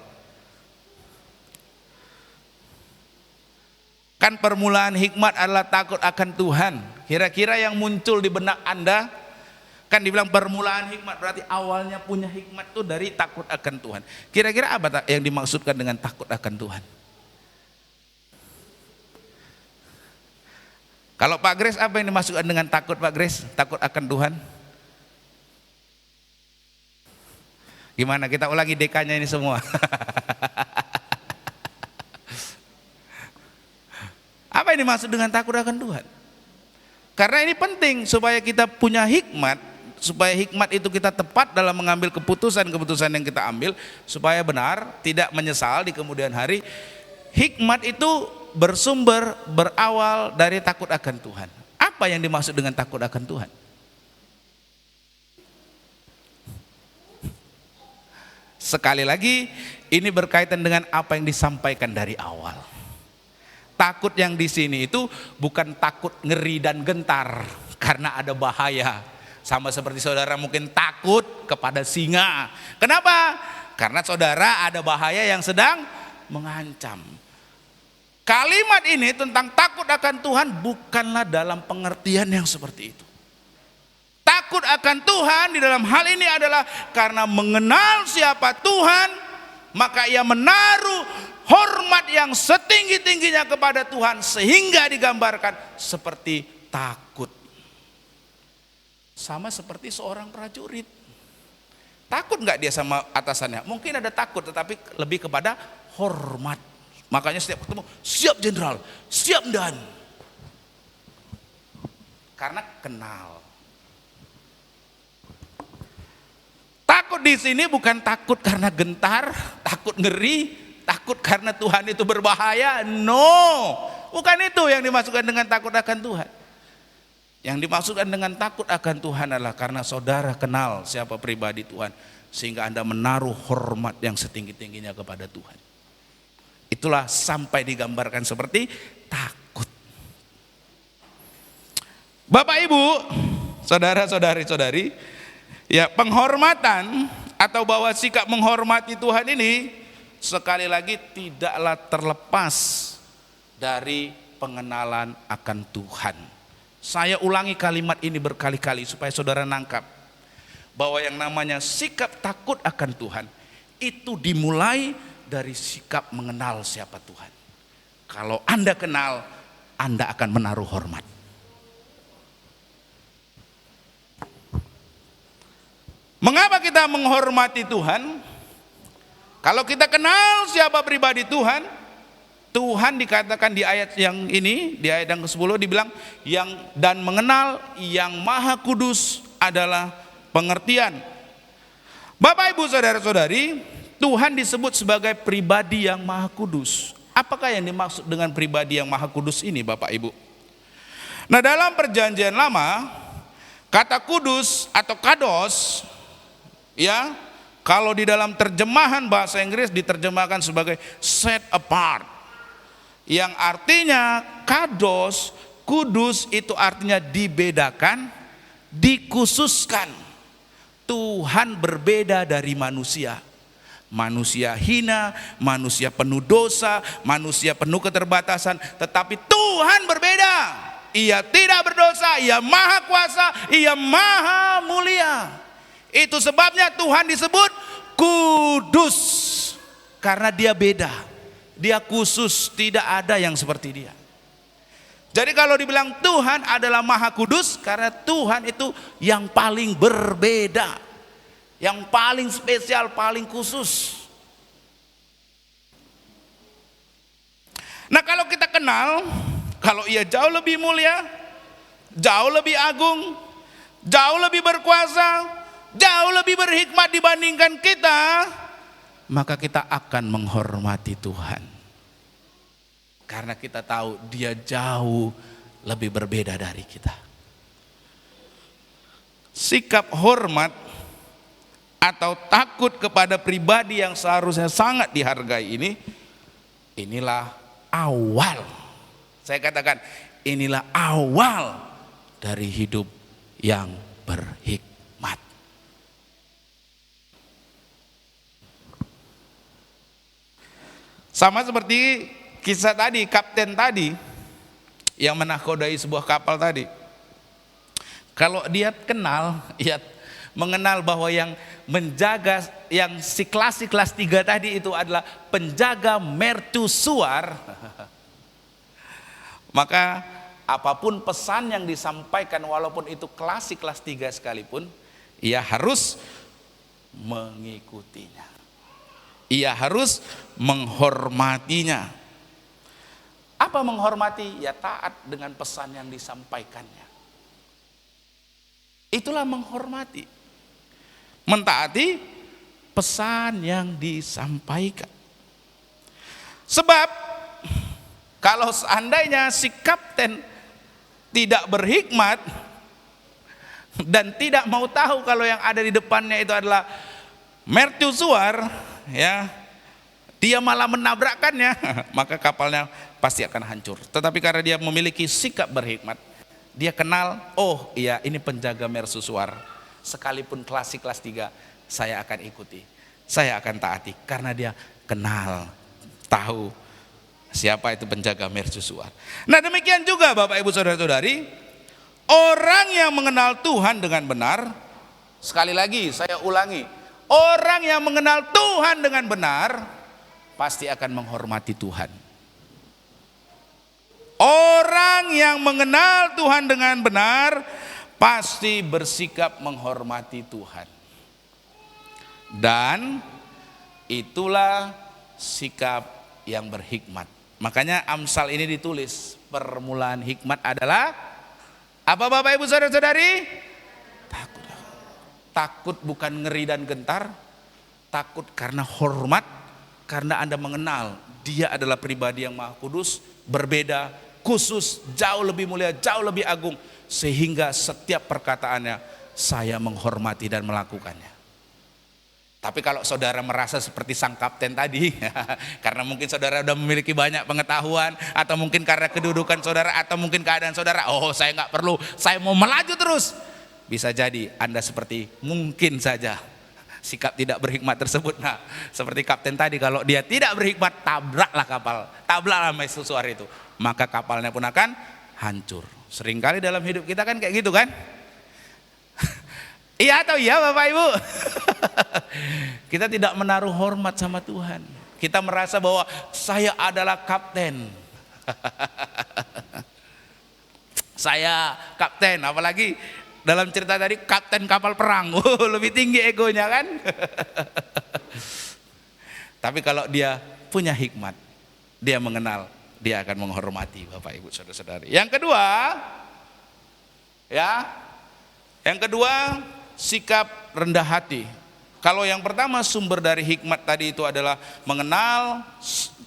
Kan permulaan hikmat adalah takut akan Tuhan. Kira-kira yang muncul di benak Anda, kan dibilang permulaan hikmat, berarti awalnya punya hikmat itu dari takut akan Tuhan. Kira-kira apa yang dimaksudkan dengan takut akan Tuhan? Kalau Pak Grace, apa yang dimaksudkan dengan takut, Pak Grace? Takut akan Tuhan? Gimana, kita ulangi DK-nya ini semua. Apa yang dimaksud dengan takut akan Tuhan? Karena ini penting supaya kita punya hikmat, supaya hikmat itu kita tepat dalam mengambil keputusan-keputusan yang kita ambil, supaya benar, tidak menyesal di kemudian hari. Hikmat itu berawal dari takut akan Tuhan. Apa yang dimaksud dengan takut akan Tuhan? Sekali lagi, ini berkaitan dengan apa yang disampaikan dari awal. Takut yang di sini itu bukan takut ngeri dan gentar karena ada bahaya. Sama seperti saudara mungkin takut kepada singa. Kenapa? Karena saudara ada bahaya yang sedang mengancam. Kalimat ini tentang takut akan Tuhan bukanlah dalam pengertian yang seperti itu. Takut akan Tuhan di dalam hal ini adalah karena mengenal siapa Tuhan, maka ia menaruh hormat yang setinggi-tingginya kepada Tuhan, sehingga digambarkan seperti takut. Sama seperti seorang prajurit. Takut nggak dia sama atasannya? Mungkin ada takut, tetapi lebih kepada hormat. Makanya setiap ketemu, siap jenderal, siap dan. Karena kenal. Takut di sini bukan takut karena gentar, takut ngeri, takut takut karena Tuhan itu berbahaya. No, bukan itu yang dimaksudkan dengan takut akan Tuhan. Yang dimaksudkan dengan takut akan Tuhan adalah karena saudara kenal siapa pribadi Tuhan, sehingga Anda menaruh hormat yang setinggi-tingginya kepada Tuhan. Itulah sampai digambarkan seperti takut. Bapak Ibu, saudara-saudari, ya, penghormatan atau bahwa sikap menghormati Tuhan ini sekali lagi tidaklah terlepas dari pengenalan akan Tuhan. Saya ulangi kalimat ini berkali-kali supaya saudara nangkap bahwa yang namanya sikap takut akan Tuhan itu dimulai dari sikap mengenal siapa Tuhan. Kalau Anda kenal, Anda akan menaruh hormat. Mengapa kita menghormati Tuhan? Kalau kita kenal siapa pribadi Tuhan, Tuhan dikatakan di ayat yang ini, di ayat yang ke-10 dibilang dan mengenal yang Maha Kudus adalah pengertian. Bapak Ibu saudara-saudari, Tuhan disebut sebagai pribadi yang Maha Kudus. Apakah yang dimaksud dengan pribadi yang Maha Kudus ini, Bapak Ibu? Nah, dalam Perjanjian Lama, kata kudus atau kados, ya, kalau di dalam terjemahan bahasa Inggris diterjemahkan sebagai set apart, yang artinya kados, kudus itu artinya dibedakan, dikhususkan. Tuhan berbeda dari manusia. Manusia hina, manusia penuh dosa, manusia penuh keterbatasan, tetapi Tuhan berbeda. Ia tidak berdosa, Ia maha kuasa, Ia maha mulia. Itu sebabnya Tuhan disebut kudus, karena Dia beda, Dia khusus, tidak ada yang seperti Dia. Jadi kalau dibilang Tuhan adalah maha kudus, karena Tuhan itu yang paling berbeda, yang paling spesial, paling khusus. Nah, kalau kita kenal, kalau Ia jauh lebih mulia, jauh lebih agung, jauh lebih berkuasa, jauh lebih berhikmat dibandingkan kita, maka kita akan menghormati Tuhan. Karena kita tahu Dia jauh lebih berbeda dari kita. Sikap hormat atau takut kepada pribadi yang seharusnya sangat dihargai ini, inilah awal. Saya katakan inilah awal dari hidup yang berhikmat. Sama seperti kisah tadi, kapten tadi yang menakodai sebuah kapal tadi. Kalau dia kenal, ya mengenal bahwa yang menjaga, yang si kelas 3 tadi itu adalah penjaga mercusuar, maka apapun pesan yang disampaikan walaupun itu kelas 3 sekalipun, ia harus mengikutinya. Ia harus menghormatinya. Apa menghormati? Ya taat dengan pesan yang disampaikannya. Itulah menghormati. Mentaati pesan yang disampaikan. Sebab kalau seandainya si kapten tidak berhikmat dan tidak mau tahu kalau yang ada di depannya itu adalah mercusuar, ya, dia malah menabrakkannya, maka kapalnya pasti akan hancur. Tetapi karena dia memiliki sikap berhikmat, dia kenal, oh iya ini penjaga mercusuar, sekalipun kelas 3 saya akan ikuti, saya akan taati, karena dia kenal, tahu siapa itu penjaga mercusuar. Nah, demikian juga Bapak Ibu saudara-saudari, orang yang mengenal Tuhan dengan benar, sekali lagi saya ulangi, orang yang mengenal Tuhan dengan benar pasti akan menghormati Tuhan. Orang yang mengenal Tuhan dengan benar pasti bersikap menghormati Tuhan. Dan itulah sikap yang berhikmat. Makanya Amsal ini ditulis, permulaan hikmat adalah apa Bapak Ibu saudara-saudari? Takut. Takut bukan ngeri dan gentar, takut karena hormat, karena Anda mengenal Dia adalah pribadi yang Maha Kudus, berbeda, khusus, jauh lebih mulia, jauh lebih agung, sehingga setiap perkataannya saya menghormati dan melakukannya. Tapi kalau saudara merasa seperti sang kapten tadi, karena mungkin saudara sudah memiliki banyak pengetahuan, atau mungkin karena kedudukan saudara, atau mungkin keadaan saudara, oh saya nggak perlu, saya mau melaju terus. Bisa jadi Anda seperti mungkin saja sikap tidak berhikmat tersebut. Nah, seperti kapten tadi, kalau dia tidak berhikmat, tabraklah kapal, tabraklah mercusuar itu, maka kapalnya pun akan hancur. Seringkali dalam hidup kita kan kayak gitu kan? Iya atau iya Bapak Ibu? Kita tidak menaruh hormat sama Tuhan. Kita merasa bahwa saya adalah kapten. Saya kapten, apalagi dalam cerita tadi kapten kapal perang. Lebih tinggi egonya kan? Tapi kalau dia punya hikmat, dia mengenal, dia akan menghormati Bapak Ibu Saudara-saudari. Yang kedua, sikap rendah hati. Kalau yang pertama sumber dari hikmat tadi itu adalah mengenal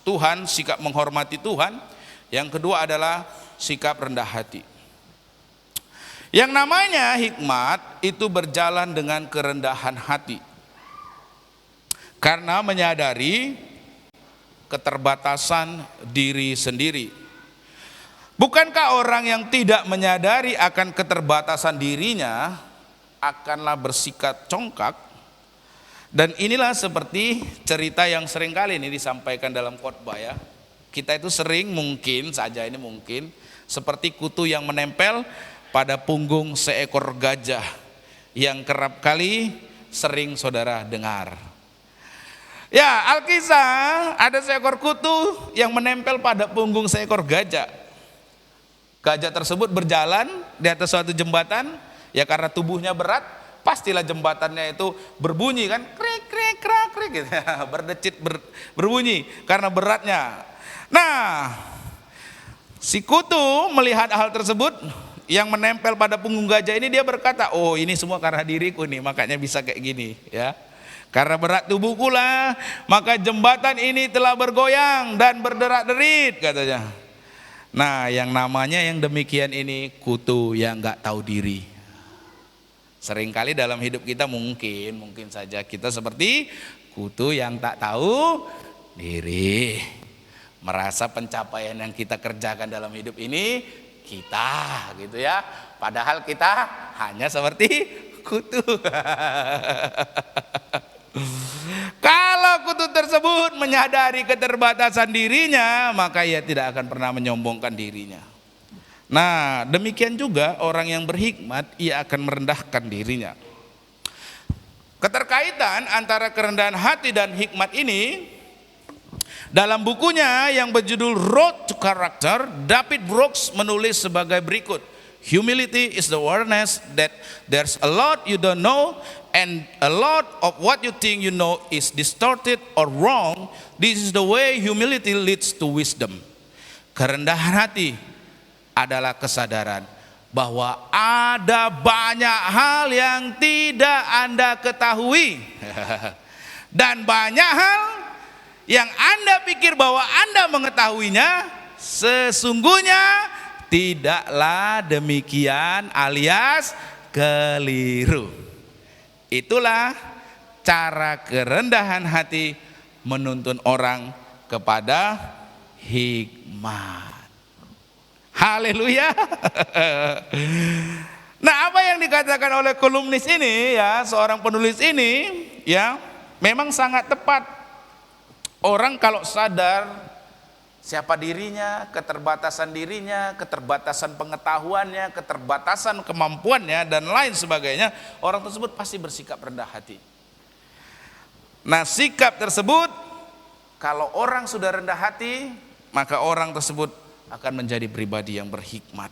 Tuhan, sikap menghormati Tuhan. Yang kedua adalah sikap rendah hati. Yang namanya hikmat itu berjalan dengan kerendahan hati. Karena menyadari keterbatasan diri sendiri. Bukankah orang yang tidak menyadari akan keterbatasan dirinya akanlah bersikap congkak? Dan inilah seperti cerita yang sering kali ini disampaikan dalam khotbah ya. Kita itu sering, mungkin saja ini mungkin, seperti kutu yang menempel pada punggung seekor gajah yang kerap kali sering saudara dengar. Ya, Alkisah ada seekor kutu yang menempel pada punggung seekor gajah. Gajah tersebut berjalan di atas suatu jembatan, ya karena tubuhnya berat, pastilah jembatannya itu berbunyi kan, krik krik krak krik gitu. Berdecit berbunyi karena beratnya. Nah, si kutu melihat hal tersebut yang menempel pada punggung gajah ini, dia berkata, oh ini semua karena diriku nih, makanya bisa kayak gini ya. Karena berat tubuhku lah, maka jembatan ini telah bergoyang dan berderak-derit katanya. Nah, yang namanya yang demikian ini kutu yang nggak tahu diri. Seringkali dalam hidup kita mungkin saja kita seperti kutu yang tak tahu diri. Merasa pencapaian yang kita kerjakan dalam hidup ini kita gitu ya. Padahal kita hanya seperti kutu. Kalau kutu tersebut menyadari keterbatasan dirinya, maka ia tidak akan pernah menyombongkan dirinya. Nah, demikian juga orang yang berhikmat, ia akan merendahkan dirinya. Keterkaitan antara kerendahan hati dan hikmat ini, dalam bukunya yang berjudul Road to Character, David Brooks menulis sebagai berikut. Humility is the awareness that there's a lot you don't know, and a lot of what you think you know is distorted or wrong. This is the way humility leads to wisdom. Kerendahan hati adalah kesadaran bahwa ada banyak hal yang tidak Anda ketahui dan banyak hal yang Anda pikir bahwa Anda mengetahuinya, sesungguhnya tidaklah demikian alias keliru. Itulah cara kerendahan hati menuntun orang kepada hikmat. Haleluya. Nah, apa yang dikatakan oleh kolumnis ini ya, seorang penulis ini ya, memang sangat tepat. Orang kalau sadar siapa dirinya, keterbatasan pengetahuannya, keterbatasan kemampuannya dan lain sebagainya, orang tersebut pasti bersikap rendah hati. Nah, sikap tersebut kalau orang sudah rendah hati, maka orang tersebut akan menjadi pribadi yang berhikmat.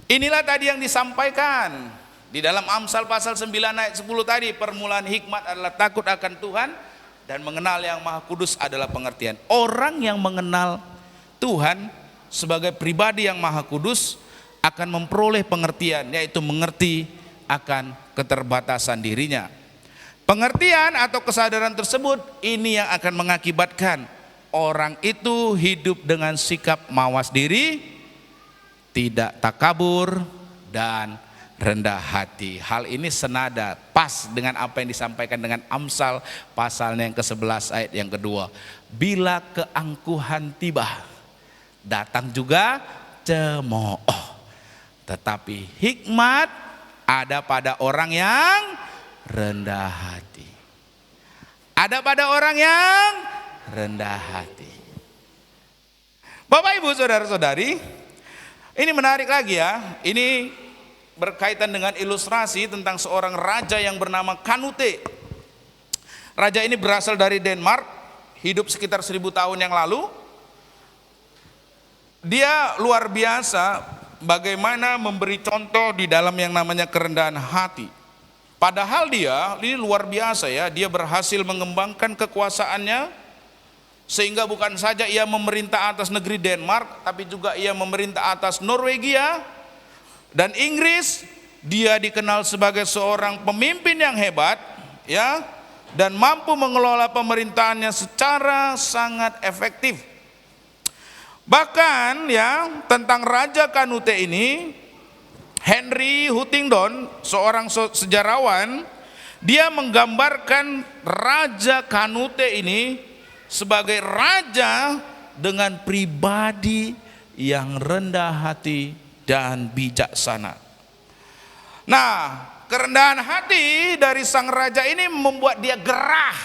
Inilah tadi yang disampaikan di dalam Amsal pasal 9 ayat 10 tadi. Permulaan hikmat adalah takut akan Tuhan, dan mengenal yang Maha Kudus adalah pengertian. Orang yang mengenal Tuhan sebagai pribadi yang Maha Kudus akan memperoleh pengertian, yaitu mengerti akan keterbatasan dirinya. Pengertian atau kesadaran tersebut ini yang akan mengakibatkan orang itu hidup dengan sikap mawas diri, tidak takabur, dan rendah hati. Hal ini senada pas dengan apa yang disampaikan dengan Amsal pasalnya yang ke-11 ayat yang kedua. Bila keangkuhan tiba, datang juga cemooh. Tetapi hikmat ada pada orang yang rendah hati. Ada pada orang yang rendah hati. Bapak Ibu saudara-saudari, ini menarik lagi ya. Ini berkaitan dengan ilustrasi tentang seorang raja yang bernama Canute. Raja ini berasal dari Denmark, hidup sekitar 1000 tahun yang lalu. Dia luar biasa bagaimana memberi contoh di dalam yang namanya kerendahan hati. Padahal dia ini luar biasa ya, dia berhasil mengembangkan kekuasaannya sehingga bukan saja ia memerintah atas negeri Denmark, tapi juga ia memerintah atas Norwegia dan Inggris. Dia dikenal sebagai seorang pemimpin yang hebat ya, dan mampu mengelola pemerintahannya secara sangat efektif. Bahkan ya, tentang Raja Canute ini, Henry Huntingdon, seorang sejarawan, dia menggambarkan Raja Canute ini sebagai raja dengan pribadi yang rendah hati dan bijaksana. Nah, kerendahan hati dari sang raja ini membuat dia gerah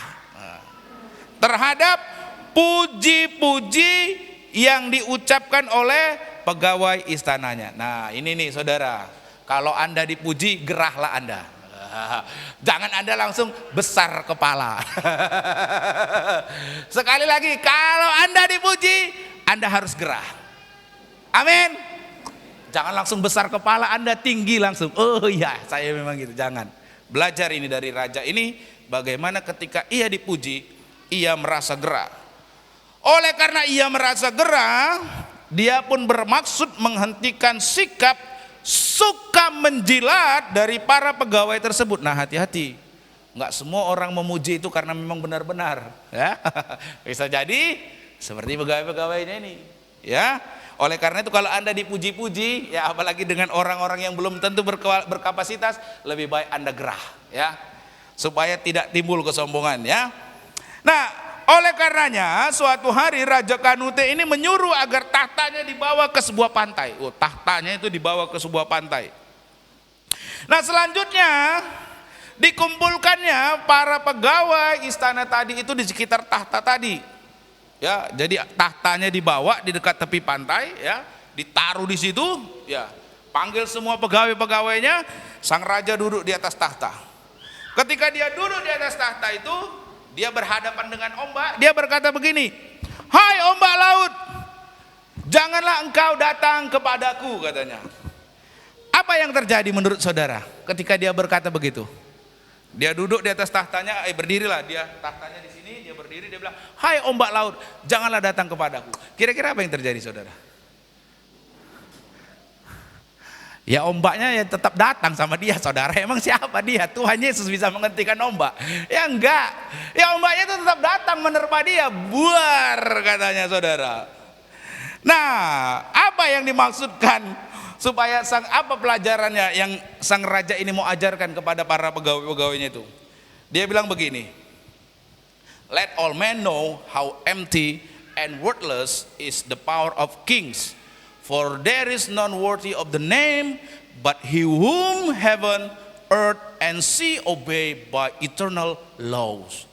terhadap puji-puji yang diucapkan oleh pegawai istananya. Nah ini nih saudara, kalau Anda dipuji, gerahlah Anda. Jangan Anda langsung besar kepala. Sekali lagi, kalau Anda dipuji, Anda harus gerah. Amin. Jangan langsung besar kepala, Anda tinggi langsung. Oh iya, saya memang gitu. Jangan. Belajar ini dari raja ini, bagaimana ketika ia dipuji, ia merasa gerah. Oleh karena ia merasa gerah, dia pun bermaksud menghentikan sikap suka menjilat dari para pegawai tersebut. Nah hati-hati, nggak semua orang memuji itu karena memang benar-benar ya. Bisa jadi seperti pegawai-pegawainya ini ya. Oleh karena itu kalau Anda dipuji-puji ya, apalagi dengan orang-orang yang belum tentu berkapasitas, lebih baik Anda gerah ya, supaya tidak timbul kesombongan ya. Nah oleh karenanya suatu hari Raja Canute ini menyuruh agar tahtanya dibawa ke sebuah pantai. Oh, tahtanya itu dibawa ke sebuah pantai. Nah selanjutnya dikumpulkannya para pegawai istana tadi itu di sekitar tahta tadi. Ya, jadi tahtanya dibawa di dekat tepi pantai ya, ditaruh di situ ya. Panggil semua pegawai-pegawainya, sang raja duduk di atas tahta. Ketika dia duduk di atas tahta itu, dia berhadapan dengan ombak, dia berkata begini, "Hai ombak laut, janganlah engkau datang kepadaku," katanya. Apa yang terjadi menurut saudara ketika dia berkata begitu? Dia duduk di atas tahtanya, berdirilah dia, tahtanya di sini, dia berdiri, dia bilang, "Hai ombak laut, janganlah datang kepadaku." Kira-kira apa yang terjadi saudara? Ya ombaknya ya tetap datang sama dia saudara. Emang siapa dia? Tuhan Yesus bisa menghentikan ombak? Ya enggak. Ya ombaknya itu tetap datang menerpa dia. Buar katanya saudara. Nah apa yang dimaksudkan supaya apa pelajarannya yang sang raja ini mau ajarkan kepada para pegawai-pegawainya itu? Dia bilang begini, "Let all men know how empty and worthless is the power of kings. For there is none worthy of the name, but he whom heaven, earth, and sea obey by eternal laws."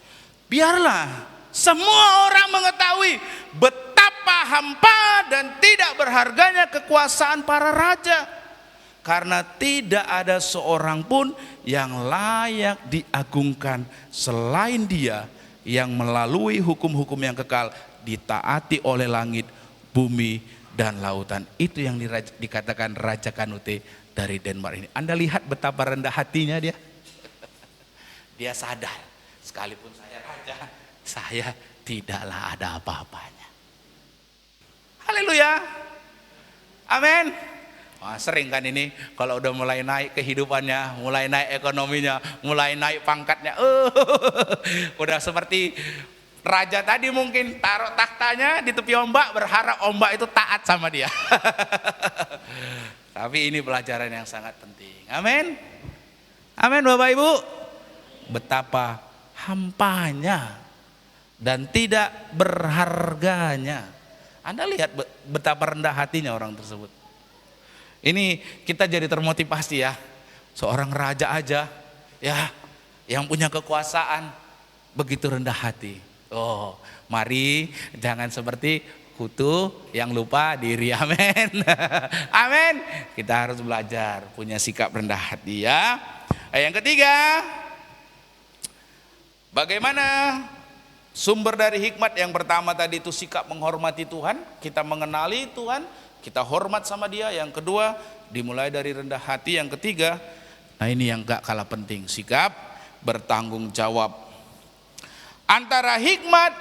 Biarlah semua orang mengetahui betapa hampa dan tidak berharganya kekuasaan para raja, karena tidak ada seorang pun yang layak diagungkan selain Dia yang melalui hukum-hukum yang kekal ditaati oleh langit, bumi, dan lautan. Itu yang dikatakan Raja Canute dari Denmark ini. Anda lihat betapa rendah hatinya dia. Dia sadar, sekalipun saya raja, saya tidaklah ada apa-apanya. Haleluya. Amin. Wah, sering kan ini kalau udah mulai naik kehidupannya, mulai naik ekonominya, mulai naik pangkatnya, udah seperti raja tadi mungkin taruh tahtanya di tepi ombak berharap ombak itu taat sama dia. Tapi ini pelajaran yang sangat penting. Amin. Amin Bapak Ibu. Betapa hampanya dan tidak berharganya. Anda lihat betapa rendah hatinya orang tersebut. Ini kita jadi termotivasi ya. Seorang raja aja ya yang punya kekuasaan begitu rendah hati. Oh, mari jangan seperti kutu yang lupa diri. Amin. Amin. Kita harus belajar punya sikap rendah hati ya. Yang ketiga, bagaimana sumber dari hikmat? Yang pertama tadi itu sikap menghormati Tuhan, kita mengenali Tuhan, kita hormat sama dia. Yang kedua, dimulai dari rendah hati. Yang ketiga, nah ini yang gak kalah penting, sikap bertanggung jawab. Antara hikmat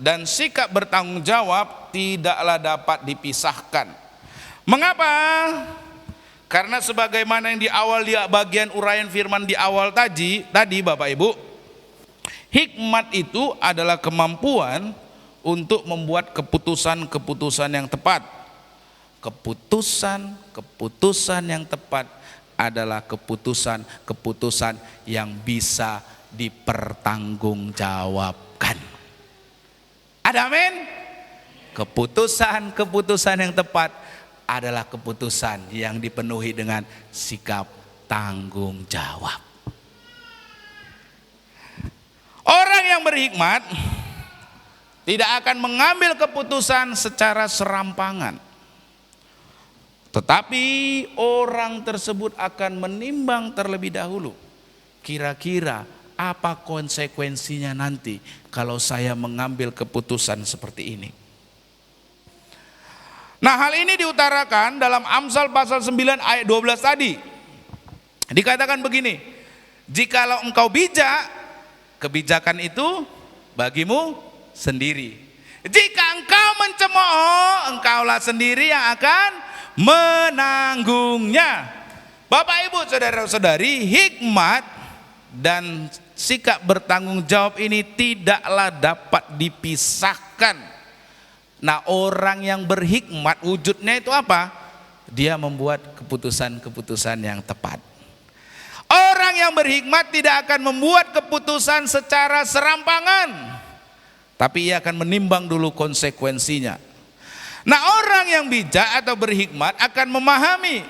dan sikap bertanggung jawab tidaklah dapat dipisahkan. Mengapa? Karena sebagaimana yang di awal dia bagian uraian firman di awal tadi Bapak Ibu, hikmat itu adalah kemampuan untuk membuat keputusan-keputusan yang tepat. Keputusan yang tepat adalah keputusan yang bisa dipertanggungjawabkan. Ada amin? Keputusan yang tepat adalah keputusan yang dipenuhi dengan sikap tanggung jawab. Orang yang berhikmat tidak akan mengambil keputusan secara serampangan. Tetapi orang tersebut akan menimbang terlebih dahulu. Kira-kira apa konsekuensinya nanti kalau saya mengambil keputusan seperti ini. Nah, hal ini diutarakan dalam Amsal pasal 9 ayat 12 tadi. Dikatakan begini, jikalau engkau bijak, kebijakan itu bagimu sendiri. Jika engkau mencemooh, engkaulah sendiri yang akan menanggungnya. Bapak Ibu, saudara-saudari, hikmat dan sikap bertanggung jawab ini tidaklah dapat dipisahkan. Nah, orang yang berhikmat wujudnya itu apa? Dia membuat keputusan-keputusan yang tepat. Orang yang berhikmat tidak akan membuat keputusan secara serampangan, tapi ia akan menimbang dulu konsekuensinya. Nah, orang yang bijak atau berhikmat akan memahami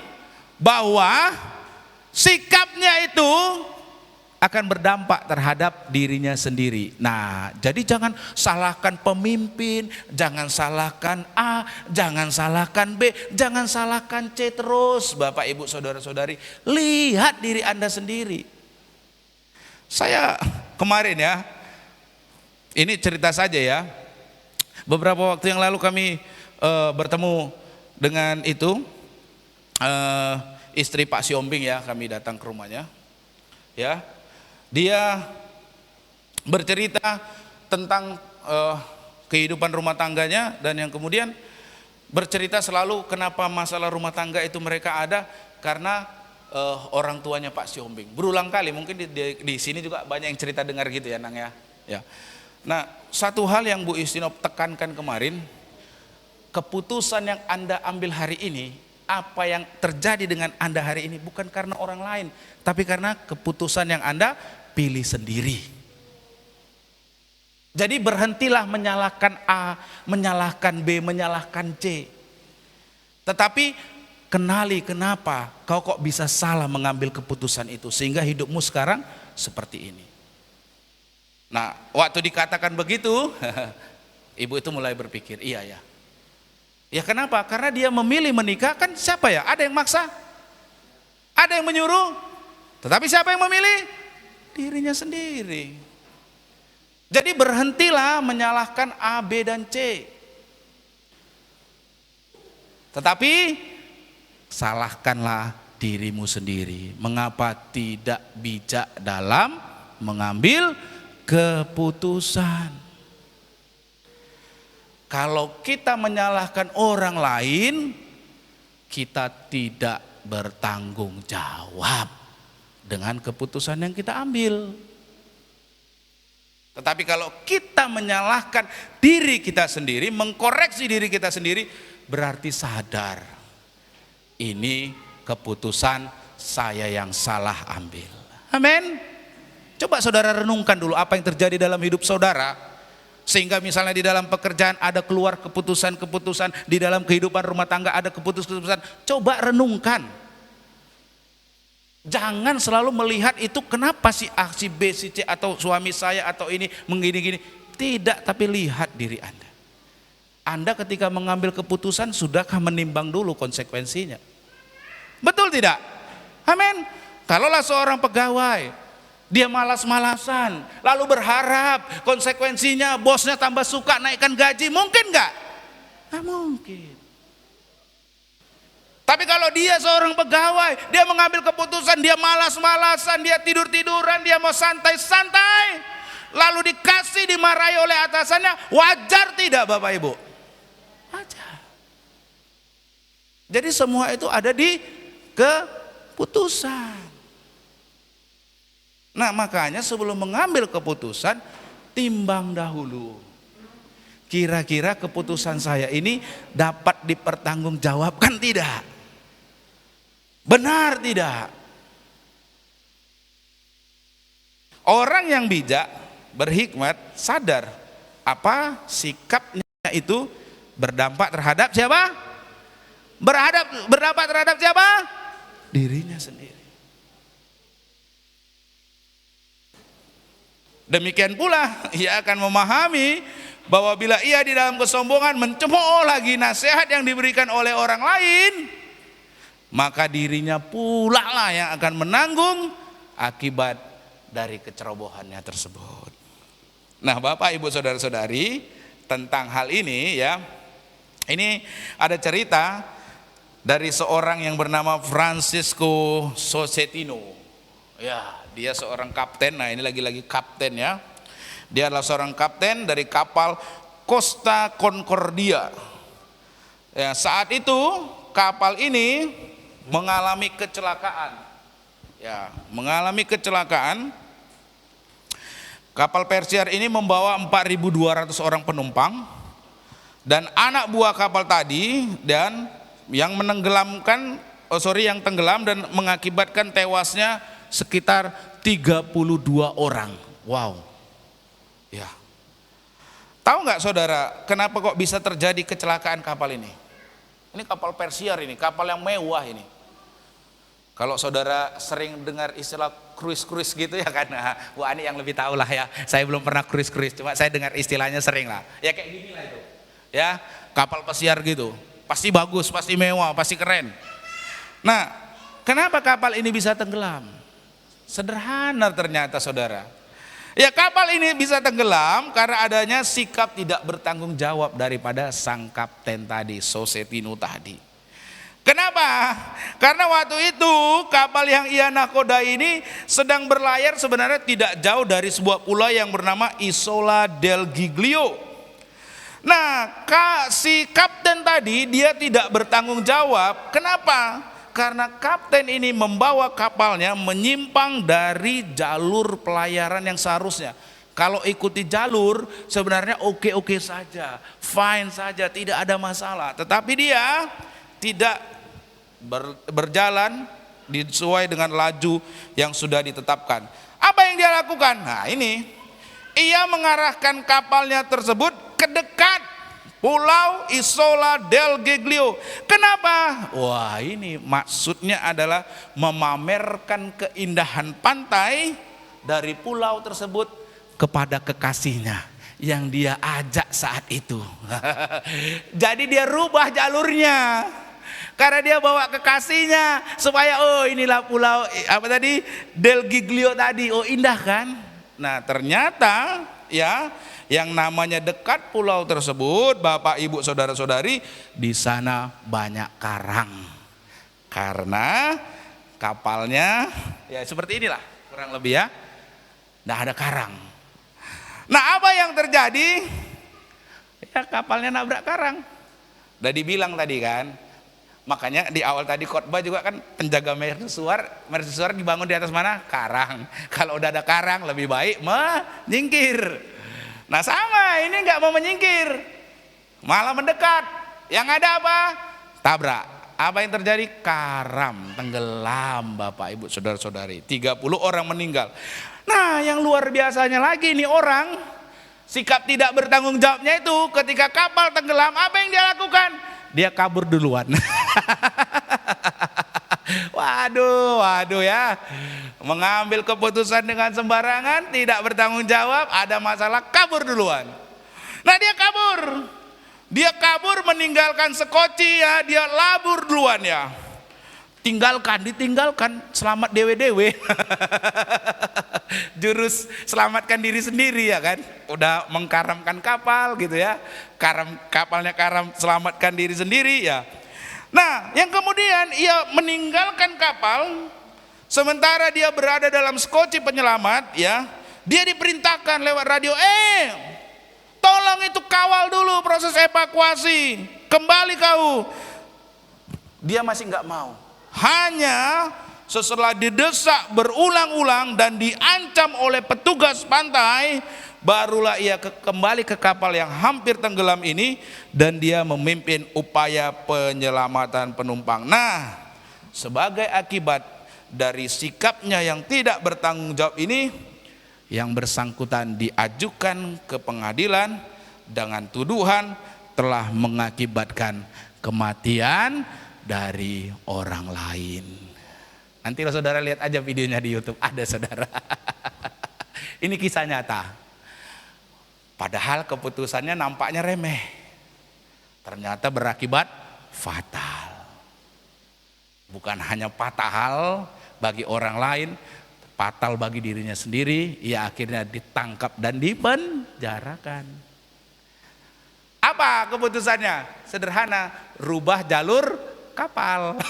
bahwa sikapnya itu akan berdampak terhadap dirinya sendiri. Nah, jadi jangan salahkan pemimpin, jangan salahkan A, jangan salahkan B, jangan salahkan C terus. Bapak Ibu saudara-saudari, lihat diri Anda sendiri. Saya kemarin ya, ini cerita saja ya, beberapa waktu yang lalu kami bertemu dengan istri Pak Siombing ya, kami datang ke rumahnya ya. Dia bercerita tentang kehidupan rumah tangganya, dan yang kemudian bercerita selalu kenapa masalah rumah tangga itu mereka ada karena orang tuanya Pak Siombing. Berulang kali, mungkin di sini juga banyak yang cerita dengar gitu ya, Nang ya. Ya. Nah, satu hal yang Bu Istinop tekankan kemarin, keputusan yang Anda ambil hari ini, apa yang terjadi dengan Anda hari ini bukan karena orang lain, tapi karena keputusan yang Anda pilih sendiri. Jadi berhentilah menyalahkan A, menyalahkan B, menyalahkan C. Tetapi kenali kenapa kau kok bisa salah mengambil keputusan itu sehingga hidupmu sekarang seperti ini. Nah, waktu dikatakan begitu, ibu itu mulai berpikir, iya ya. Ya kenapa? Karena dia memilih menikah, kan siapa ya? Ada yang maksa, ada yang menyuruh. Tetapi siapa yang memilih? Dirinya sendiri. Jadi berhentilah menyalahkan A, B, dan C. Tetapi salahkanlah dirimu sendiri. Mengapa tidak bijak dalam mengambil keputusan? Kalau kita menyalahkan orang lain, kita tidak bertanggung jawab dengan keputusan yang kita ambil. Tetapi kalau kita menyalahkan diri kita sendiri, mengkoreksi diri kita sendiri, berarti sadar ini keputusan saya yang salah ambil. Amin. Coba saudara renungkan dulu apa yang terjadi dalam hidup saudara, sehingga misalnya di dalam pekerjaan ada keluar keputusan-keputusan, di dalam kehidupan rumah tangga ada keputusan-keputusan. Coba renungkan. Jangan selalu melihat itu kenapa si A, si B, si C atau suami saya atau ini begini-gini. Tidak, tapi lihat diri Anda. Anda ketika mengambil keputusan sudahkah menimbang dulu konsekuensinya? Betul tidak? Amin. Kalaulah seorang pegawai, dia malas-malasan, lalu berharap konsekuensinya bosnya tambah suka naikkan gaji, mungkin nggak? Nggak mungkin. Tapi kalau dia seorang pegawai, dia mengambil keputusan, dia malas-malasan, dia tidur-tiduran, dia mau santai-santai, lalu dikasih dimarahi oleh atasannya, wajar tidak Bapak Ibu? Wajar. Jadi semua itu ada di keputusan. Nah makanya sebelum mengambil keputusan, timbang dahulu. Kira-kira keputusan saya ini dapat dipertanggungjawabkan tidak? Benar tidak? Orang yang bijak, berhikmat, sadar apa sikapnya itu berdampak terhadap siapa? Berdampak terhadap siapa? Dirinya sendiri. Demikian pula ia akan memahami bahwa bila ia di dalam kesombongan mencemooh lagi nasihat yang diberikan oleh orang lain, maka dirinya pula lah yang akan menanggung akibat dari kecerobohannya tersebut. Nah Bapak Ibu Saudara-saudari, tentang hal ini ya, ini ada cerita dari seorang yang bernama Francisco Sosetino. Ya, dia seorang kapten. Nah ini lagi-lagi kapten ya. Dia adalah seorang kapten dari kapal Costa Concordia. Ya, saat itu kapal ini mengalami kecelakaan. Ya, mengalami kecelakaan. Kapal Persiar ini membawa 4.200 orang penumpang dan anak buah kapal tadi, dan yang yang tenggelam dan mengakibatkan tewasnya sekitar 32 orang. Wow. Ya. Tahu nggak saudara, kenapa kok bisa terjadi kecelakaan kapal ini? Ini kapal Persiar ini, kapal yang mewah ini. Kalau saudara sering dengar istilah cruise gitu ya kan, Bu Ani yang lebih tahu lah ya. Saya belum pernah cruise, cuma saya dengar istilahnya sering lah. Ya kayak gini lah itu. Ya, kapal pesiar gitu. Pasti bagus, pasti mewah, pasti keren. Nah, kenapa kapal ini bisa tenggelam? Sederhana ternyata saudara. Ya kapal ini bisa tenggelam karena adanya sikap tidak bertanggung jawab daripada sang kapten tadi, Sosetino tadi. Kenapa? Karena waktu itu kapal yang ia nakodai ini sedang berlayar sebenarnya tidak jauh dari sebuah pulau yang bernama Isola del Giglio. Nah, si kapten tadi dia tidak bertanggung jawab. Kenapa? Karena kapten ini membawa kapalnya menyimpang dari jalur pelayaran yang seharusnya. Kalau ikuti jalur sebenarnya oke-oke saja, fine saja, tidak ada masalah. Tetapi dia tidak berjalan sesuai dengan laju yang sudah ditetapkan. Apa yang dia lakukan? Nah ini, ia mengarahkan kapalnya tersebut ke dekat Pulau Isola del Giglio. Kenapa? Wah ini maksudnya adalah memamerkan keindahan pantai dari pulau tersebut kepada kekasihnya yang dia ajak saat itu. Jadi dia rubah jalurnya. Karena dia bawa kekasihnya supaya inilah pulau Del Giglio tadi. Oh indah kan? Nah ternyata ya yang namanya dekat pulau tersebut, Bapak Ibu Saudara-saudari, di sana banyak karang. Karena kapalnya ya seperti inilah kurang lebih ya. Nah ada karang. Nah apa yang terjadi? Ya kapalnya nabrak karang. Udah dibilang tadi kan, Makanya di awal tadi khotbah juga kan penjaga mercusuar dibangun di atas mana? Karang. Kalau udah ada karang lebih baik menyingkir. Nah sama, ini nggak mau menyingkir, malah mendekat. Yang ada apa? Tabrak. Apa yang terjadi? Karam, tenggelam Bapak Ibu Saudara-saudari. 30 orang meninggal. Nah yang luar biasanya lagi nih orang, sikap tidak bertanggung jawabnya itu ketika kapal tenggelam, apa yang dia lakukan? Dia kabur duluan. Waduh ya. Mengambil keputusan dengan sembarangan, tidak bertanggung jawab, ada masalah, kabur duluan. Nah dia kabur. Dia kabur meninggalkan sekoci ya, dia labur duluan ya. Ditinggalkan, selamat dewe-dewe. Jurus selamatkan diri sendiri ya kan. Udah mengkaramkan kapal gitu ya. Kapalnya karam, selamatkan diri sendiri ya. Nah yang kemudian ia meninggalkan kapal, sementara dia berada dalam sekoci penyelamat ya. Dia diperintahkan lewat radio, tolong itu kawal dulu proses evakuasi, kembali kau. Dia masih nggak mau. Hanya setelah didesak berulang-ulang dan diancam oleh petugas pantai, barulah ia kembali ke kapal yang hampir tenggelam ini, dan dia memimpin upaya penyelamatan penumpang. Nah, sebagai akibat dari sikapnya yang tidak bertanggung jawab ini, yang bersangkutan diajukan ke pengadilan dengan tuduhan telah mengakibatkan kematian dari orang lain. Nanti lo saudara lihat aja videonya di YouTube, ada saudara. Ini kisah nyata. Padahal keputusannya nampaknya remeh, ternyata berakibat fatal. Bukan hanya fatal bagi orang lain, fatal bagi dirinya sendiri. Ia akhirnya ditangkap dan dipenjarakan. Apa keputusannya? Sederhana, rubah jalur kapal.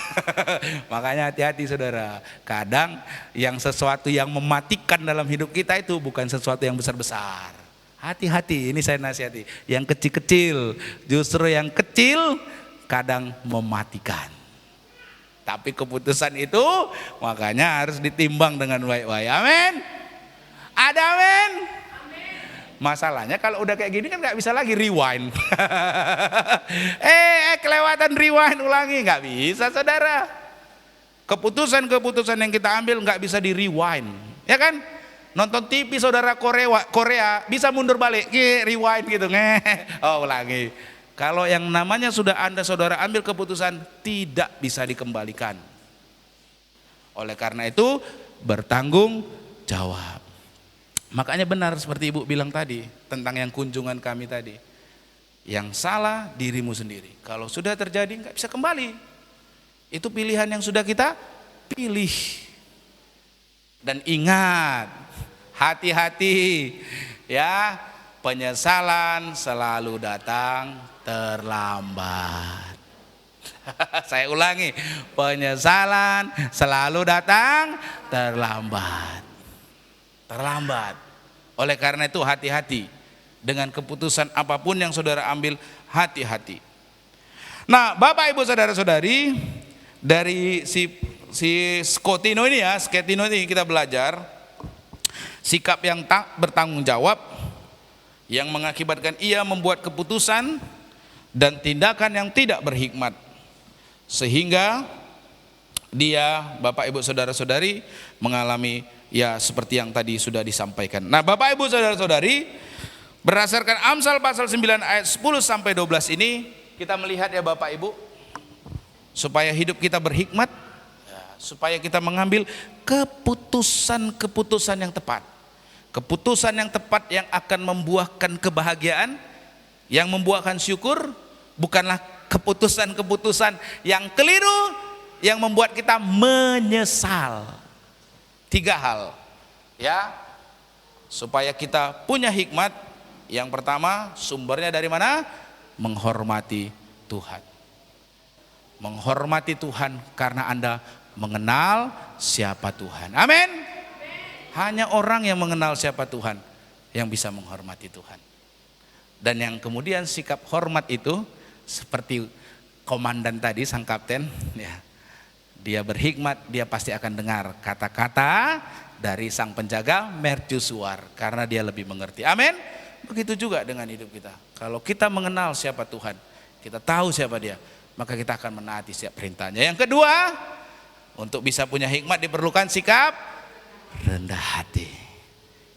Makanya hati-hati saudara. Kadang yang sesuatu yang mematikan dalam hidup kita itu bukan sesuatu yang besar-besar. Hati-hati, ini saya nasihati. Yang kecil-kecil, justru yang kecil kadang mematikan. Tapi keputusan itu makanya harus ditimbang dengan baik-baik. Amin. Ada amin. Masalahnya kalau udah kayak gini kan nggak bisa lagi rewind. Kelewatan rewind, ulangi, nggak bisa saudara. Keputusan-keputusan yang kita ambil nggak bisa di rewind, ya kan? Nonton TV saudara Korea bisa mundur balik, rewind gitu, ulangi. Kalau yang namanya sudah Anda saudara ambil keputusan tidak bisa dikembalikan. Oleh karena itu bertanggung jawab. Makanya benar seperti Ibu bilang tadi tentang yang kunjungan kami tadi. Yang salah dirimu sendiri. Kalau sudah terjadi nggak bisa kembali. Itu pilihan yang sudah kita pilih. Dan ingat, hati-hati ya, penyesalan selalu datang terlambat. Saya ulangi, penyesalan selalu datang terlambat. Oleh karena itu hati-hati dengan keputusan apapun yang saudara ambil, hati-hati. Nah, Bapak Ibu saudara-saudari, dari si Skotino ini ya, Skotino ini kita belajar sikap yang tak bertanggung jawab yang mengakibatkan ia membuat keputusan dan tindakan yang tidak berhikmat, sehingga dia, Bapak Ibu saudara-saudari, mengalami ya seperti yang tadi sudah disampaikan. Nah Bapak Ibu saudara-saudari, berdasarkan Amsal pasal 9 ayat 10 sampai 12 ini, kita melihat ya Bapak Ibu, supaya hidup kita berhikmat, supaya kita mengambil keputusan-keputusan yang tepat. Keputusan yang tepat yang akan membuahkan kebahagiaan, yang membuahkan syukur, bukanlah keputusan-keputusan yang keliru, yang membuat kita menyesal. 3 hal ya, supaya kita punya hikmat. Yang pertama, sumbernya dari mana? Menghormati Tuhan. Menghormati Tuhan karena Anda mengenal siapa Tuhan. Amin. Hanya orang yang mengenal siapa Tuhan yang bisa menghormati Tuhan. Dan yang kemudian sikap hormat itu seperti komandan tadi, sang kapten, ya, dia berhikmat, dia pasti akan dengar kata-kata dari sang penjaga mercusuar karena dia lebih mengerti. Amin. Begitu juga dengan hidup kita. Kalau kita mengenal siapa Tuhan, kita tahu siapa dia, maka kita akan menaati setiap perintahnya. Yang kedua, untuk bisa punya hikmat diperlukan sikap rendah hati.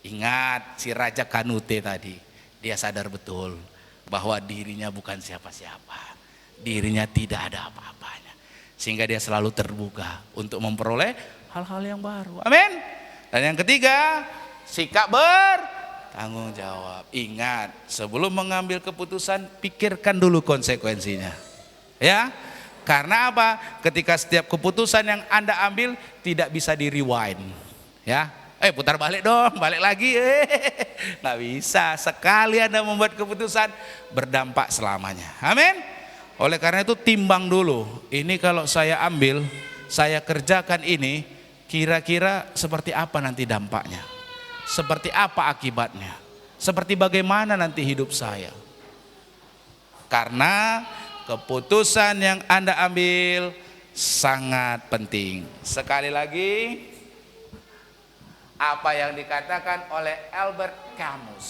Ingat si Raja Kanute tadi, dia sadar betul bahwa dirinya bukan siapa-siapa, dirinya tidak ada apa-apanya, sehingga dia selalu terbuka untuk memperoleh hal-hal yang baru. Amin. Dan yang ketiga, sikap bertanggung jawab. Ingat, sebelum mengambil keputusan, pikirkan dulu konsekuensinya. Ya, karena apa? Ketika setiap keputusan yang Anda ambil tidak bisa di rewind. Ya, putar balik dong, balik lagi. Nggak bisa. Sekali Anda membuat keputusan, berdampak selamanya. Amin. Oleh karena itu timbang dulu. Ini kalau saya ambil, saya kerjakan ini, kira-kira seperti apa nanti dampaknya? Seperti apa akibatnya? Seperti bagaimana nanti hidup saya? Karena keputusan yang Anda ambil sangat penting. Sekali lagi, apa yang dikatakan oleh Albert Camus,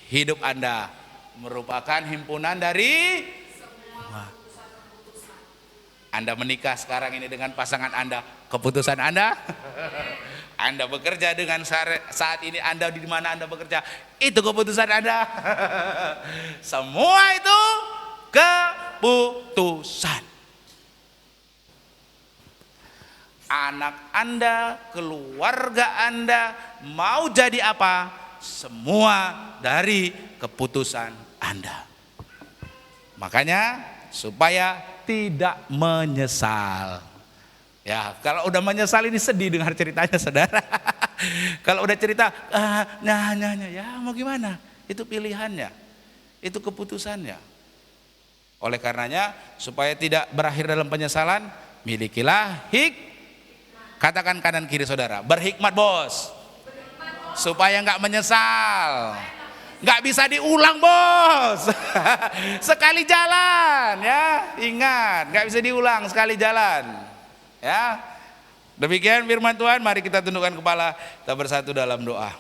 hidup Anda merupakan himpunan dari Anda menikah sekarang ini dengan pasangan Anda, keputusan Anda. Anda bekerja dengan saat ini Anda di mana Anda bekerja, itu keputusan Anda. Semua itu keputusan. Anak Anda, keluarga Anda mau jadi apa, semua dari keputusan Anda. Makanya supaya tidak menyesal. Ya, kalau udah menyesal ini sedih dengar ceritanya saudara. Kalau udah cerita, ya mau gimana? Itu pilihannya, itu keputusannya. Oleh karenanya, supaya tidak berakhir dalam penyesalan, milikilah katakan kanan kiri saudara, berhikmat bos. Supaya nggak menyesal. Nggak bisa diulang bos. Sekali jalan ya, ingat nggak bisa diulang, sekali jalan ya. Demikian firman Tuhan. Mari kita tundukkan kepala, kita bersatu dalam doa.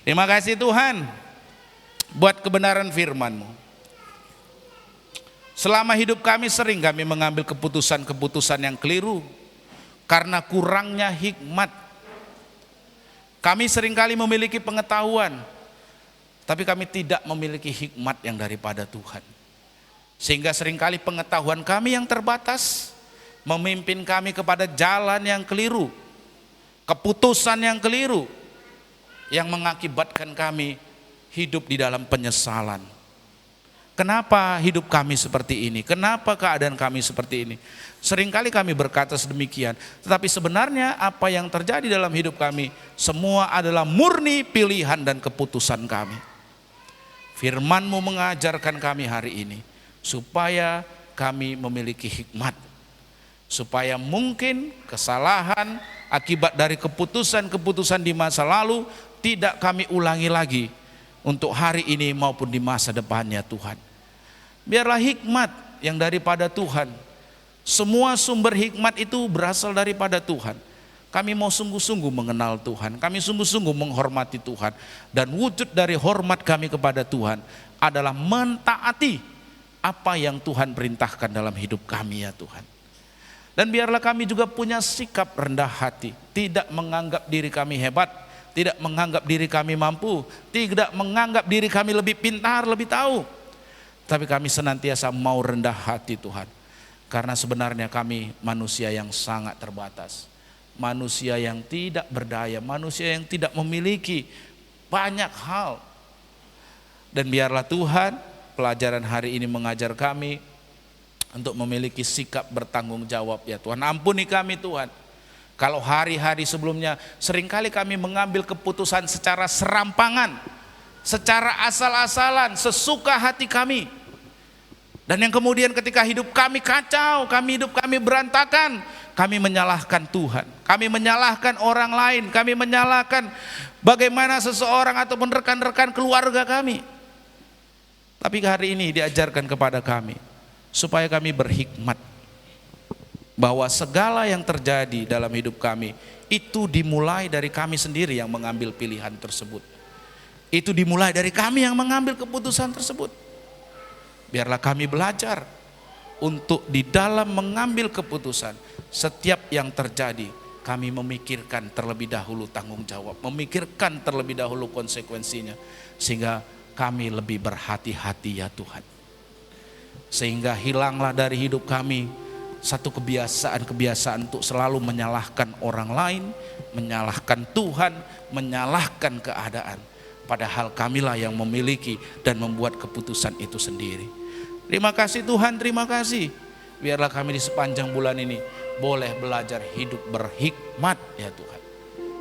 Terima kasih Tuhan buat kebenaran firman-Mu. Selama hidup kami sering kami mengambil keputusan-keputusan yang keliru karena kurangnya hikmat. Kami seringkali memiliki pengetahuan, tapi kami tidak memiliki hikmat yang daripada Tuhan. Sehingga seringkali pengetahuan kami yang terbatas memimpin kami kepada jalan yang keliru, keputusan yang keliru, yang mengakibatkan kami hidup di dalam penyesalan. Kenapa hidup kami seperti ini? Kenapa keadaan kami seperti ini? Seringkali kami berkata sedemikian, tetapi sebenarnya apa yang terjadi dalam hidup kami semua adalah murni pilihan dan keputusan kami. Firman-Mu mengajarkan kami hari ini supaya kami memiliki hikmat, supaya mungkin kesalahan akibat dari keputusan-keputusan di masa lalu tidak kami ulangi lagi untuk hari ini maupun di masa depannya Tuhan. Biarlah hikmat yang daripada Tuhan. Semua sumber hikmat itu berasal daripada Tuhan. Kami mau sungguh-sungguh mengenal Tuhan, kami sungguh-sungguh menghormati Tuhan. Dan wujud dari hormat kami kepada Tuhan adalah mentaati apa yang Tuhan perintahkan dalam hidup kami ya Tuhan. Dan biarlah kami juga punya sikap rendah hati, tidak menganggap diri kami hebat, tidak menganggap diri kami mampu, tidak menganggap diri kami lebih pintar, lebih tahu. Tapi kami senantiasa mau rendah hati Tuhan. Karena sebenarnya kami manusia yang sangat terbatas. Manusia yang tidak berdaya, manusia yang tidak memiliki banyak hal. Dan biarlah Tuhan, pelajaran hari ini mengajar kami untuk memiliki sikap bertanggung jawab ya Tuhan. Ampuni kami Tuhan. Kalau hari-hari sebelumnya seringkali kami mengambil keputusan secara serampangan, secara asal-asalan, sesuka hati kami. Dan yang kemudian ketika hidup kami kacau, hidup kami berantakan, kami menyalahkan Tuhan, kami menyalahkan orang lain, kami menyalahkan bagaimana seseorang ataupun rekan-rekan keluarga kami. Tapi hari ini diajarkan kepada kami supaya kami berhikmat bahwa segala yang terjadi dalam hidup kami itu dimulai dari kami sendiri yang mengambil pilihan tersebut. Itu dimulai dari kami yang mengambil keputusan tersebut. Biarlah kami belajar untuk di dalam mengambil keputusan, setiap yang terjadi kami memikirkan terlebih dahulu tanggung jawab, memikirkan terlebih dahulu konsekuensinya, sehingga kami lebih berhati-hati ya Tuhan. Sehingga hilanglah dari hidup kami satu kebiasaan untuk selalu menyalahkan orang lain, menyalahkan Tuhan, menyalahkan keadaan. Padahal kamilah yang memiliki dan membuat keputusan itu sendiri. Terima kasih Tuhan, terima kasih. Biarlah kami di sepanjang bulan ini boleh belajar hidup berhikmat ya Tuhan.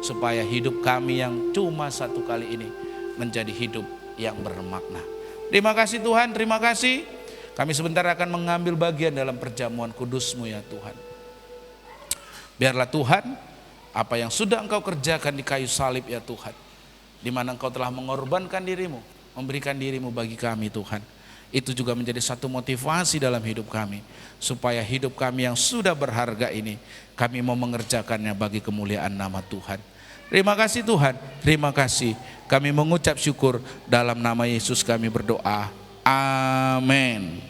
Supaya hidup kami yang cuma satu kali ini menjadi hidup yang bermakna. Terima kasih Tuhan, terima kasih. Kami sebentar akan mengambil bagian dalam perjamuan kudus-Mu ya Tuhan. Biarlah Tuhan, apa yang sudah Engkau kerjakan di kayu salib ya Tuhan, di mana Engkau telah mengorbankan dirimu, memberikan dirimu bagi kami Tuhan, itu juga menjadi satu motivasi dalam hidup kami, supaya hidup kami yang sudah berharga ini, kami mau mengerjakannya bagi kemuliaan nama Tuhan. Terima kasih Tuhan, terima kasih. Kami mengucap syukur dalam nama Yesus kami berdoa. Amin.